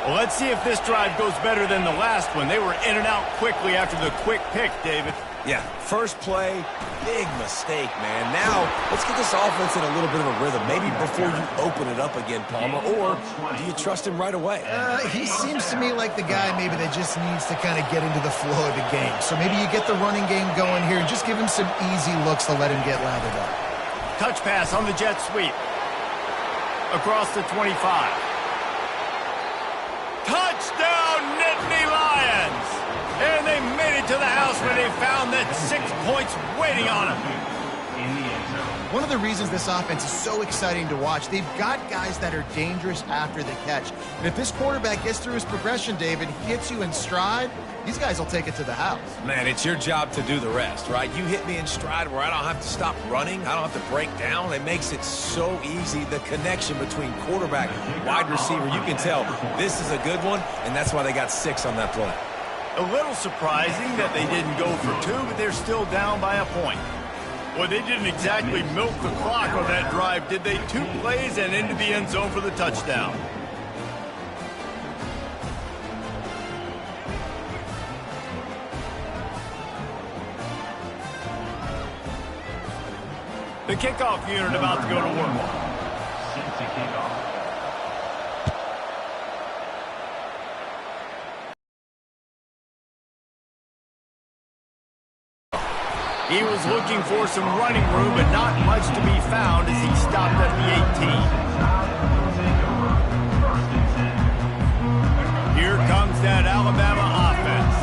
Well, let's see if this drive goes better than the last one. They were in and out quickly after the quick pick, David. Yeah, first play, big mistake, man. Now, let's get this offense in a little bit of a rhythm. Maybe before you open it up again, Palmer, or do you trust him right away? He seems to me like the guy maybe that just needs to kind of get into the flow of the game. So maybe you get the running game going here and just give him some easy looks to let him get lathered up. Touch pass on the jet sweep. Across the 25. Touchdown, Nittany Lions! And they made it to the house where they found that 6 points waiting on them. One of the reasons this offense is so exciting to watch, they've got guys that are dangerous after the catch. And if this quarterback gets through his progression, David, hits you in stride, these guys will take it to the house. Man, it's your job to do the rest, right? You hit me in stride where I don't have to stop running. I don't have to break down. It makes it so easy, the connection between quarterback and wide receiver. You can tell this is a good one, and that's why they got 6 on that play. A little surprising that they didn't go for 2, but they're still down by a point. Well, they didn't exactly milk the clock on that drive, did they? 2 plays and into the end zone for the touchdown. The kickoff unit about to go to work. Set to kick off. He was looking for some running room, but not much to be found as he stopped at the 18. Here comes that Alabama offense.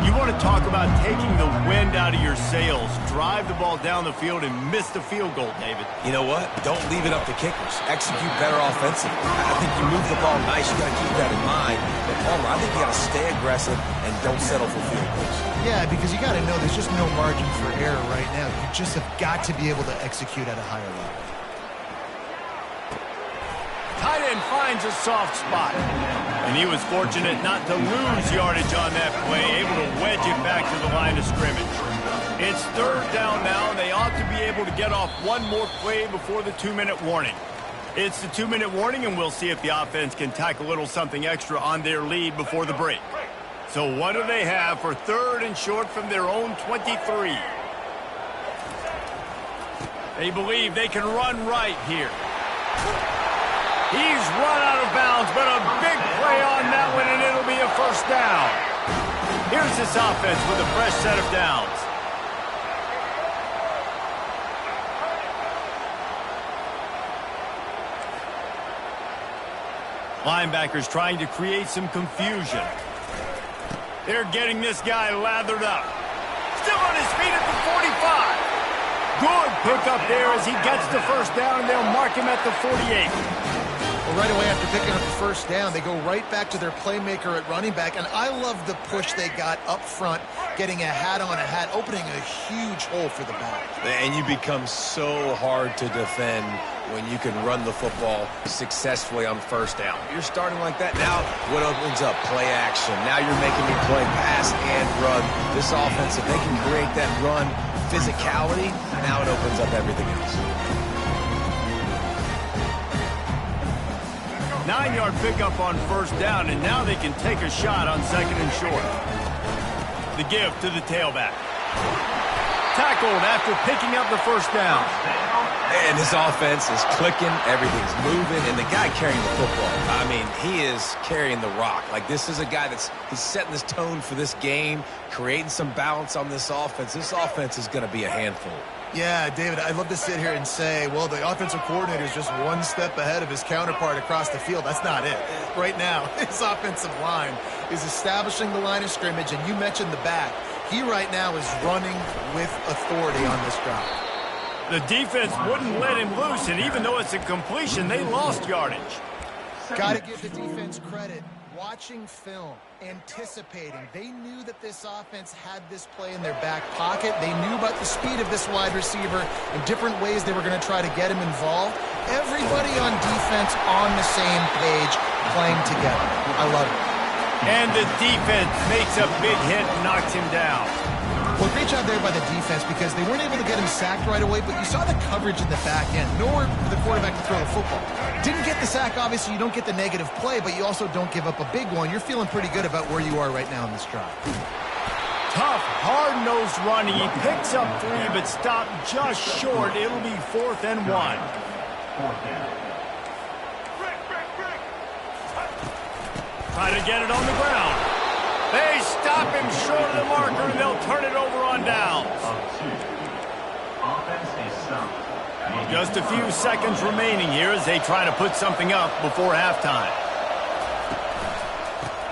You want to talk about taking the wind out of your sails. Drive the ball down the field and miss the field goal, David. You know what? Don't leave it up to kickers. Execute better offensively. I think you move the ball nice. You got to keep that in mind. But Palmer, I think you got to stay aggressive and don't settle for field goals. Yeah, because you got to know there's just no margin for error right now. You just have got to be able to execute at a higher level. Tight end finds a soft spot. And he was fortunate not to lose yardage on that play, able to wedge it back to the line of scrimmage. It's third down now, and they ought to be able to get off one more play before the 2-minute warning. It's the 2-minute warning, and we'll see if the offense can tack a little something extra on their lead before the break. So what do they have for third and short from their own 23? They believe they can run right here. He's run out of bounds, but a big play on that one first down. Here's this offense with a fresh set of downs. Linebackers trying to create some confusion. They're getting this guy lathered up. Still on his feet at the 45. Good pickup there as he gets the first down, and they'll mark him at the 48. Well, right away after picking up the first down, they go right back to their playmaker at running back, and I love the push they got up front, getting a hat on a hat, opening a huge hole for the back. And you become so hard to defend when you can run the football successfully on first down. You're starting like that. Now, what opens up? Play action. Now you're making me play pass and run. This offense, if they can create that run physicality, now it opens up everything else. 9-yard pickup on first down, and now they can take a shot on second and short. The give to the tailback. Tackled after picking up the first down. And this offense is clicking, everything's moving, and the guy carrying the football, I mean, he is carrying the rock. Like, this is a guy he's setting this tone for this game, creating some balance on this offense. This offense is going to be a handful. Yeah, David, I'd love to sit here and say, well, the offensive coordinator is just one step ahead of his counterpart across the field. That's not it. Right now, his offensive line is establishing the line of scrimmage, and you mentioned the back. He right now is running with authority on this drive. The defense wouldn't let him loose, and even though it's a completion, they lost yardage. Got to give the defense credit. Watching film, anticipating. They knew that this offense had this play in their back pocket. They knew about the speed of this wide receiver and different ways they were going to try to get him involved. Everybody on defense on the same page, playing together. I love it. And the defense makes a big hit and knocks him down. Well, great job there by the defense because they weren't able to get him sacked right away, but you saw the coverage in the back end. Nowhere for the quarterback to throw the football. Didn't get the sack, obviously. You don't get the negative play, but you also don't give up a big one. You're feeling pretty good about where you are right now in this drive. Tough, hard-nosed running. He picks up 3, but stopped just short. It'll be 4th and 1. Try to get it on the ground. They stop him short of the marker, and they'll turn it over on downs. Just a few seconds remaining here as they try to put something up before halftime.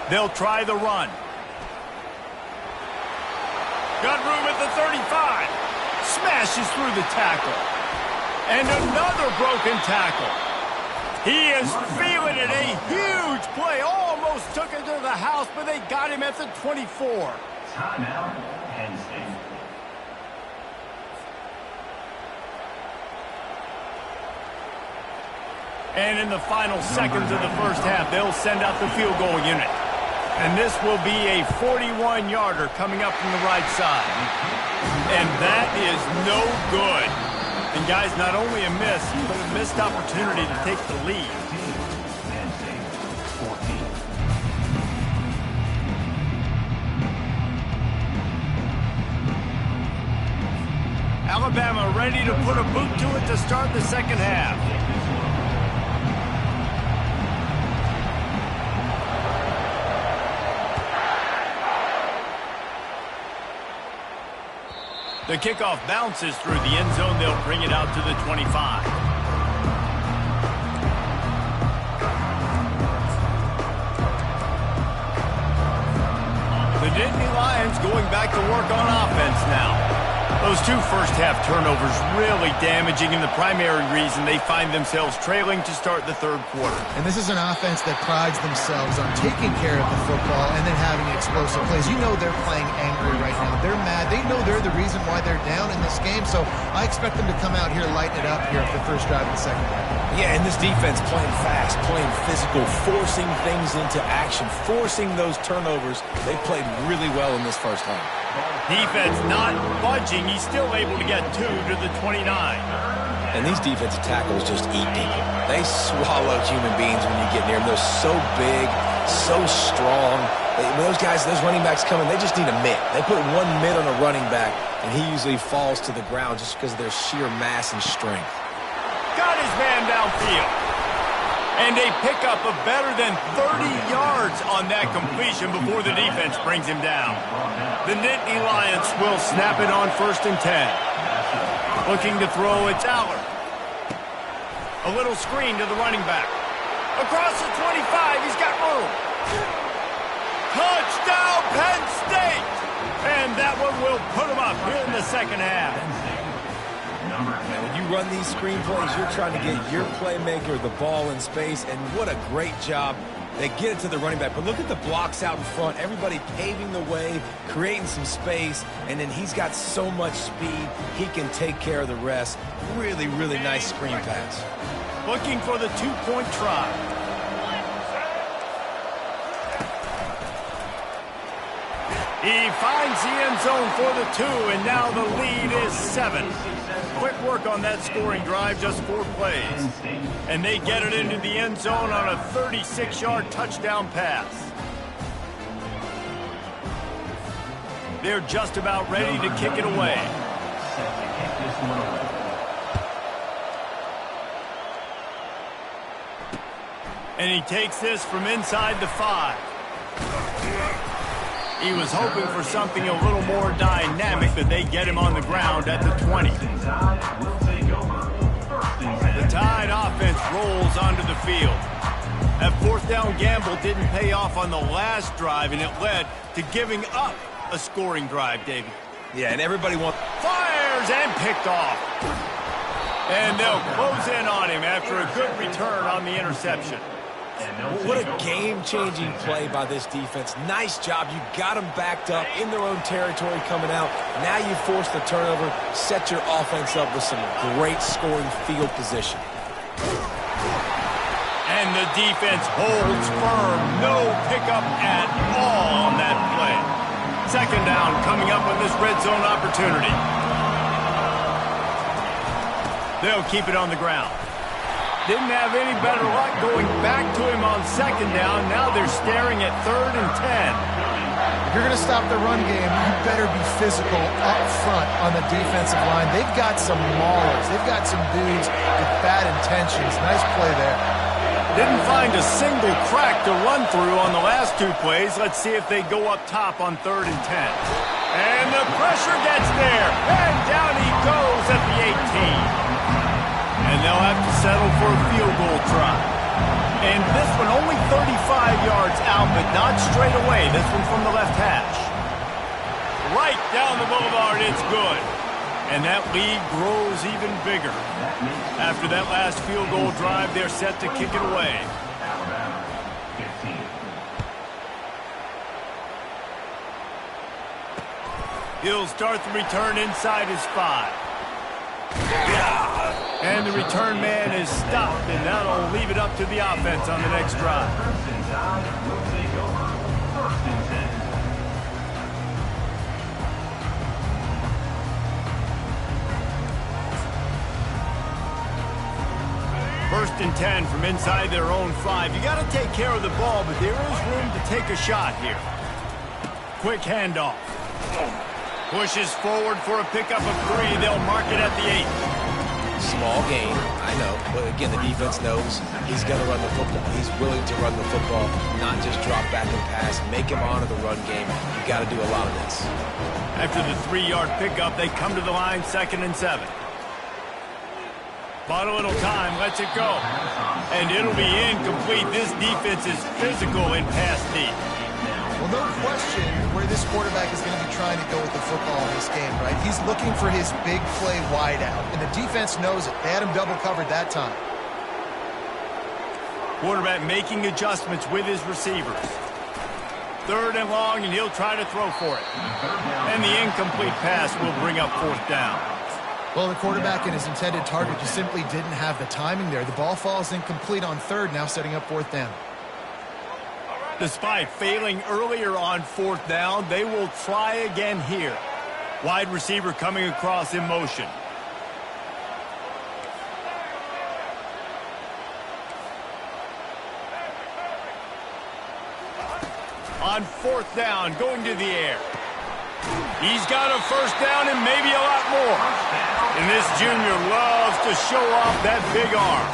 They'll try the run. Got room at the 35. Smashes through the tackle. And another broken tackle. He is feeling it. A huge play. Almost took it to the house, but they got him at the 24. Timeout, Penn State. And in the final seconds of the first half, they'll send out the field goal unit. And this will be a 41-yarder coming up from the right side. And that is no good. And guys, not only a miss, but a missed opportunity to take the lead. Penn State, 14. Alabama ready to put a boot to it to start the second half. The kickoff bounces through the end zone. They'll bring it out to the 25. The Nittany Lions going back to work on offense now. Those 2 first-half turnovers really damaging, and the primary reason they find themselves trailing to start the third quarter. And this is an offense that prides themselves on taking care of the football and then having explosive plays. You know they're playing angry right now. They're mad. They know they're the reason why they're down in this game, so I expect them to come out here, lighten it up here for the first drive of the second half. Yeah, and this defense playing fast, playing physical, forcing things into action, forcing those turnovers. They played really well in this first half. Defense not budging. He's still able to get 2 to the 29. And these defensive tackles just eat people. They swallow human beings when you get near them. They're so big, so strong. When those guys, those running backs come in, they just need a mitt. They put one mitt on a running back, and he usually falls to the ground just because of their sheer mass and strength. Got his man downfield. And a pickup of better than 30 yards on that completion before the defense brings him down. The Nittany Lions will snap it on 1st and 10. Looking to throw, it's Allard. A little screen to the running back. Across the 25, he's got room. Touchdown, Penn State! And that one will put him up here in the second half. When you run these screen plays, you're trying to get your playmaker the ball in space, and what a great job. They get it to the running back, but look at the blocks out in front. Everybody paving the way, creating some space, and then he's got so much speed, he can take care of the rest. Really, really nice screen pass. Looking for the two-point try. He finds the end zone for the 2, and now the lead is 7. Quick work on that scoring drive, just 4 plays. And they get it into the end zone on a 36-yard touchdown pass. They're just about ready to kick it away. And he takes this from inside the 5. He was hoping for something a little more dynamic, but they get him on the ground at the 20. The Tide offense rolls onto the field. That 4th down gamble didn't pay off on the last drive, and it led to giving up a scoring drive, Davey. Yeah, and everybody wants... Fires and picked off. And they'll close in on him after a good return on the interception. What a game-changing play by this defense. Nice job. You got them backed up in their own territory coming out. Now you force the turnover, set your offense up with some great scoring field position. And the defense holds firm. No pickup at all on that play. 2nd down coming up on this red zone opportunity. They'll keep it on the ground. Didn't have any better luck going back to him on 2nd down. Now they're staring at 3rd and 10. If you're going to stop the run game, you better be physical up front on the defensive line. They've got some maulers. They've got some dudes with bad intentions. Nice play there. Didn't find a single crack to run through on the last 2 plays. Let's see if they go up top on 3rd and 10. And the pressure gets there. And down he goes at the 18. And they'll have to settle for a field goal try. And this one only 35 yards out, but not straight away. This one from the left hash. Right down the boulevard, it's good. And that lead grows even bigger. After that last field goal drive, they're set to kick it away. He'll start the return inside his 5. And the return man is stopped, and that'll leave it up to the offense on the next drive. First and 10 from inside their own 5. You got to take care of the ball, but there is room to take a shot here. Quick handoff. Pushes forward for a pickup of 3. They'll mark it at the 8. Small game, I know, but again, the defense knows he's going to run the football. He's willing to run the football, not just drop back and pass, make him honor the run game. You got to do a lot of this. After the 3-yard pickup, they come to the line, 2nd and 7. Bought a little time, lets it go. And it'll be incomplete. This defense is physical in pass deep. Well, no question where this quarterback is going to be trying to go with the football in this game, right? He's looking for his big play wide out, and the defense knows it. They had him double covered that time. Quarterback making adjustments with his receivers. 3rd and long, and he'll try to throw for it. And the incomplete pass will bring up 4th down. Well, the quarterback and his intended target just simply didn't have the timing there. The ball falls incomplete on 3rd, now setting up 4th down. Despite failing earlier on 4th down, they will try again here. Wide receiver coming across in motion. On 4th down, going to the air. He's got a 1st down and maybe a lot more. And this junior loves to show off that big arm.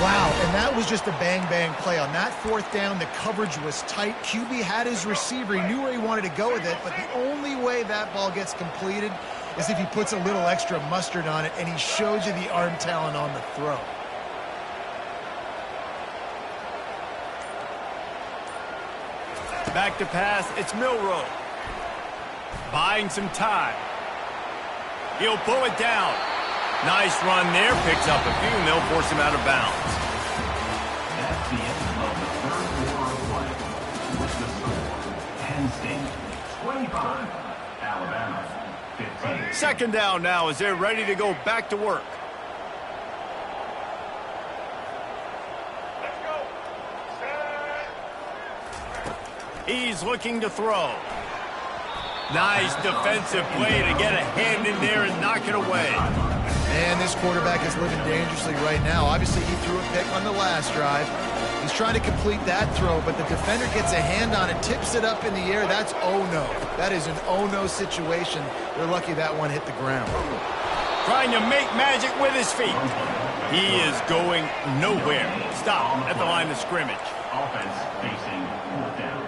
Wow, and that was just a bang-bang play. On that fourth down, the coverage was tight. QB had his receiver. He knew where he wanted to go with it, but the only way that ball gets completed is if he puts a little extra mustard on it, and he shows you the arm talent on the throw. Back to pass, it's Milroe. Buying some time. He'll pull it down. Nice run there, picks up a few, and they'll force him out of bounds. That's the end of the third quarter of play. With the score, Penn State 25, Alabama 15. Second down now as they're ready to go back to work. He's looking to throw. Nice defensive play to get a hand in there and knock it away. And this quarterback is living dangerously right now. Obviously, he threw a pick on the last drive. He's trying to complete that throw, but the defender gets a hand on it, tips it up in the air. That's oh-no. That is an oh-no situation. They're lucky that one hit the ground. Trying to make magic with his feet. He is going nowhere. Stop at the line of scrimmage. Offense facing fourth down.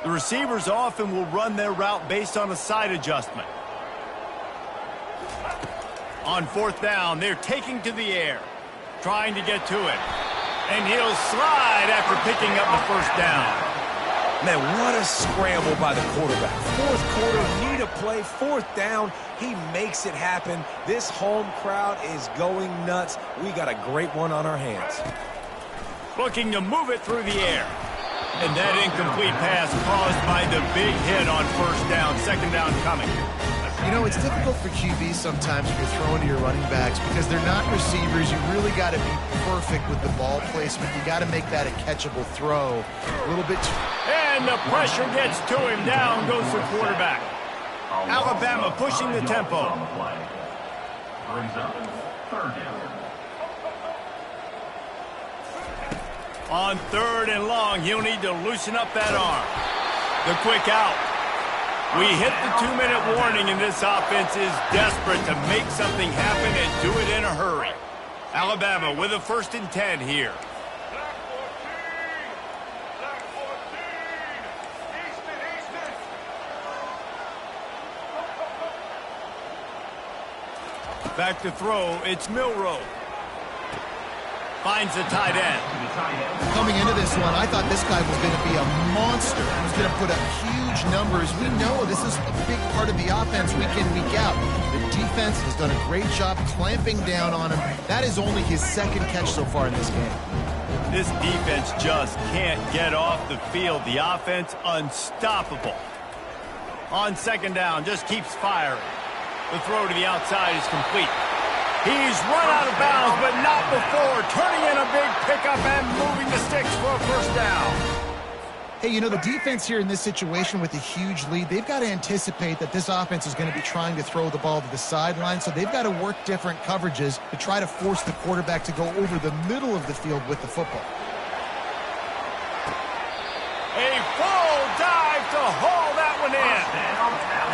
The receivers often will run their route based on a side adjustment. On fourth down, they're taking to the air, trying to get to it. And he'll slide after picking up the first down. Man, what a scramble by the quarterback. Fourth quarter, need a play, fourth down. He makes it happen. This home crowd is going nuts. We got a great one on our hands. Looking to move it through the air. And that incomplete pass caused by the big hit on first down. Second down coming. You know, it's difficult for QBs sometimes when you're throwing to your running backs because they're not receivers. You really got to be perfect with the ball placement. You got to make that a catchable throw. A little bit. And the pressure gets to him. Down goes the quarterback. Alabama pushing the tempo. Brings up third down. On third and long, he'll need to loosen up that arm. The quick out. We hit the 2-minute warning, and this offense is desperate to make something happen and do it in a hurry. Alabama with a 1st and 10 here. Back to throw, it's Milroe. Finds the tight end. Coming into this one, I thought this guy was going to be a monster. He was going to put up huge numbers. We know this is a big part of the offense week in, week out. The defense has done a great job clamping down on him. That is only his second catch so far in this game. This defense just can't get off the field. The offense unstoppable. On second down, just keeps firing. The throw to the outside is complete. He's run out of bounds, but not before. Turning in a big pickup and moving the sticks for a first down. Hey, you know, the defense here in this situation with a huge lead, they've got to anticipate that this offense is going to be trying to throw the ball to the sideline, so they've got to work different coverages to try to force the quarterback to go over the middle of the field with the football. A full dive to haul that one in.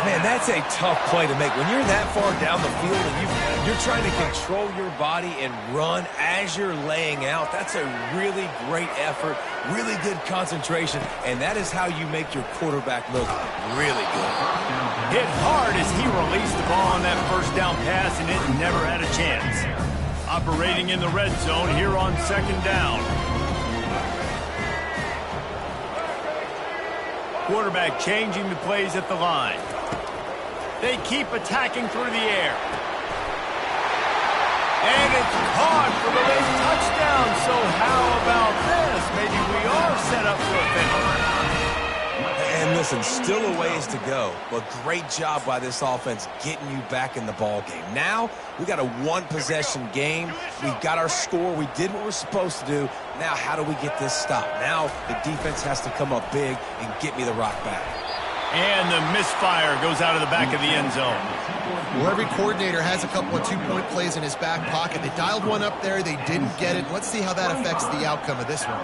Man, that's a tough play to make. When you're that far down the field and you're trying to control your body and run as you're laying out, that's a really great effort, really good concentration, and that is how you make your quarterback look really good. Hit hard as he released the ball on that first down pass, and it never had a chance. Operating in the red zone here on second down. Quarterback changing the plays at the line. They keep attacking through the air. And it's caught for the late touchdown. So how about this? Maybe we are set up for a finish. And listen, still a ways to go, but great job by this offense getting you back in the ball game. Now, we got a one-possession game. We got our score. We did what we're supposed to do. Now, how do we get this stopped? Now, the defense has to come up big and get me the rock back. And the misfire goes out of the back of the end zone. Well, every coordinator has a couple of two-point plays in his back pocket. They dialed one up there. They didn't get it. Let's see how that affects the outcome of this one.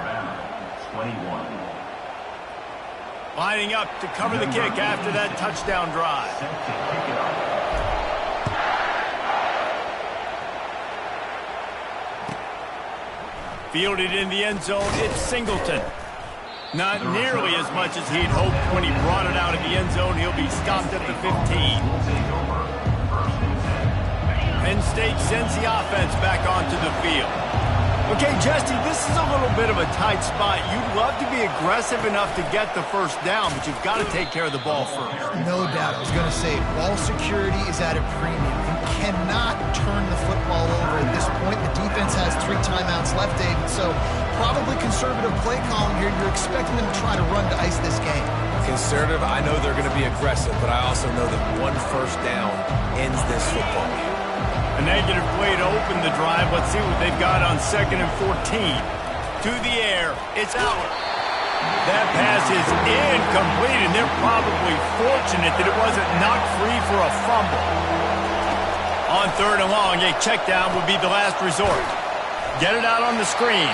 21. Lining up to cover the kick after that touchdown drive. Fielded in the end zone, it's Singleton. Not nearly as much as he'd hoped when he brought it out of the end zone. He'll be stopped at the 15. Penn State sends the offense back onto the field. Okay, Jesse, this is a little bit of a tight spot. You'd love to be aggressive enough to get the first down, but you've got to take care of the ball first. No doubt. I was going to say, ball security is at a premium. You cannot turn the football over at this point. The defense has 3 timeouts left, David, so probably conservative play calling here. You're expecting them to try to run to ice this game. Conservative, I know they're going to be aggressive, but I also know that 1 first down ends this football game. A negative play to open the drive. Let's see what they've got on 2nd and 14. To the air. It's out. That pass is incomplete, and they're probably fortunate that it wasn't knocked free for a fumble. On 3rd and long, a check down would be the last resort. Get it out on the screen.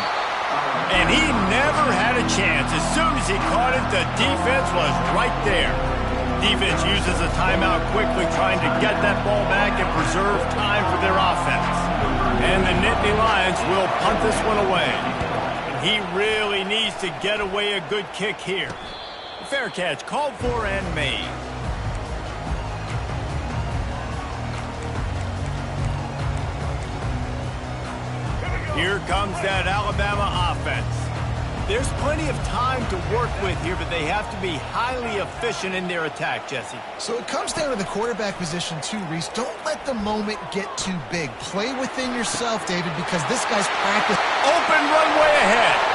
And he never had a chance. As soon as he caught it, the defense was right there. Defense uses a timeout quickly, trying to get that ball back and preserve time for their offense. And the Nittany Lions will punt this one away. And he really needs to get away a good kick here. Fair catch, called for and made. Here comes that Alabama offense. There's plenty of time to work with here, but they have to be highly efficient in their attack, Jesse. So it comes down to the quarterback position too, Reese. Don't let the moment get too big. Play within yourself, David, because this guy's practice. Open runway ahead.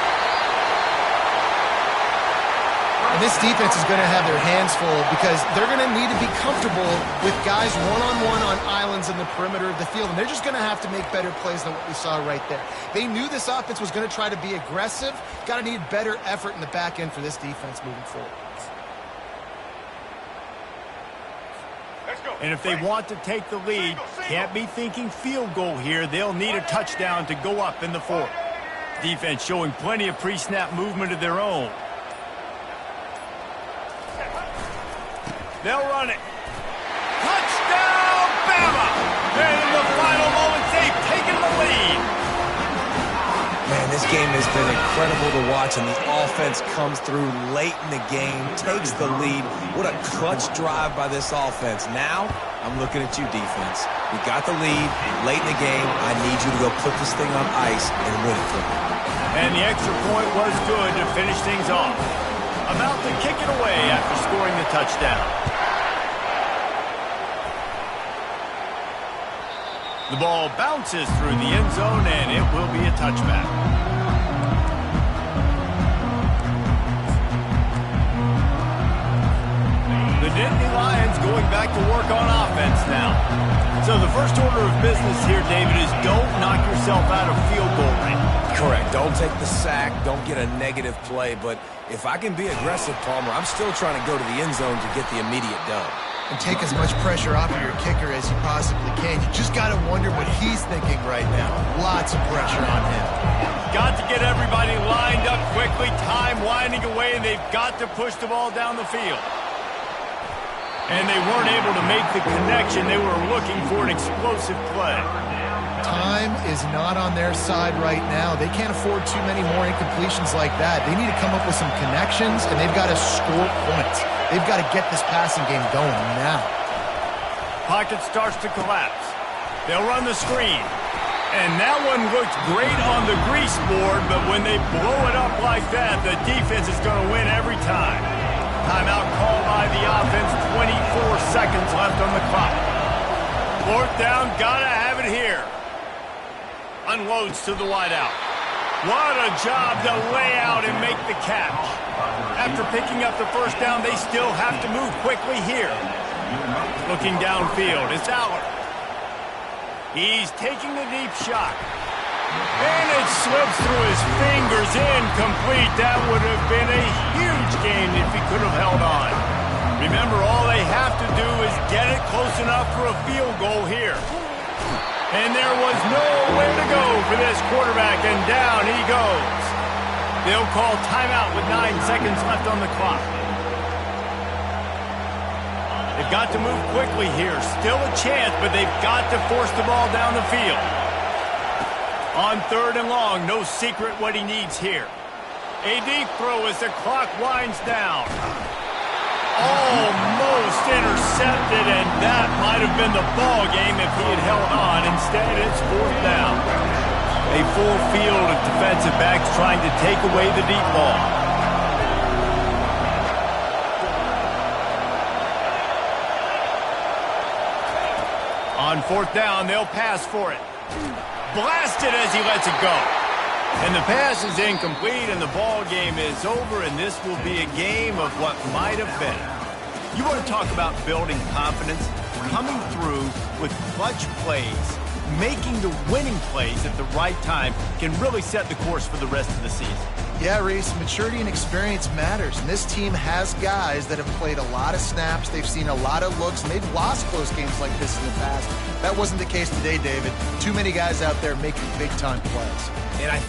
And this defense is going to have their hands full because they're going to need to be comfortable with guys one-on-one on islands in the perimeter of the field, and they're just going to have to make better plays than what we saw right there. They knew this offense was going to try to be aggressive. Got to need better effort in the back end for this defense moving forward. And if they want to take the lead, can't be thinking field goal here. They'll need a touchdown to go up in the 4th. Defense showing plenty of pre-snap movement of their own. They'll run it. Touchdown, Bama! And in the final moments, they've taken the lead. Man, this game has been incredible to watch, and the offense comes through late in the game, takes the lead. What a clutch drive by this offense. Now, I'm looking at you, defense. We got the lead late in the game. I need you to go put this thing on ice and win it for me. And the extra point was good to finish things off. About to kick it away after scoring the touchdown. The ball bounces through the end zone, and it will be a touchback. The Nittany Lions going back to work on offense now. So the first order of business here, David, is don't knock yourself out of field goal range. Correct. Don't take the sack. Don't get a negative play. But if I can be aggressive, Palmer, I'm still trying to go to the end zone to get the immediate dub. And take as much pressure off of your kicker as you possibly can. You just got to wonder what he's thinking right now. Lots of pressure on him. Got to get everybody lined up quickly. Time winding away, and they've got to push the ball down the field. And they weren't able to make the connection. They were looking for an explosive play. Time is not on their side right now. They can't afford too many more incompletions like that. They need to come up with some connections, and they've got to score points. They've got to get this passing game going now. Pocket starts to collapse. They'll run the screen. And that one looked great on the grease board, but when they blow it up like that, the defense is going to win every time. Timeout called by the offense, 24 seconds left on the clock. 4th down, gotta have it here. Unloads to the wideout. What a job to lay out and make the catch. After picking up the first down, they still have to move quickly here. Looking downfield, it's Aller. He's taking the deep shot. And it slips through his fingers, incomplete. That would have been a huge game if he could have held on. Remember, all they have to do is get it close enough for a field goal here. And there was nowhere to go for this quarterback, and down he goes. They'll call timeout with 9 seconds left on the clock. They've got to move quickly here. Still a chance, but they've got to force the ball down the field. On 3rd and long, no secret what he needs here. A deep throw as the clock winds down. Almost intercepted, and that might have been the ball game if he had held on. Instead, it's 4th down. A full field of defensive backs trying to take away the deep ball. On 4th down, they'll pass for it. Blasted as he lets it go. And the pass is incomplete, and the ball game is over, and this will be a game of what might have been. You want to talk about building confidence? Coming through with clutch plays, making the winning plays at the right time can really set the course for the rest of the season. Yeah, Reese, maturity and experience matters, and this team has guys that have played a lot of snaps, they've seen a lot of looks, and they've lost close games like this in the past. That wasn't the case today, David. Too many guys out there making big-time plays. And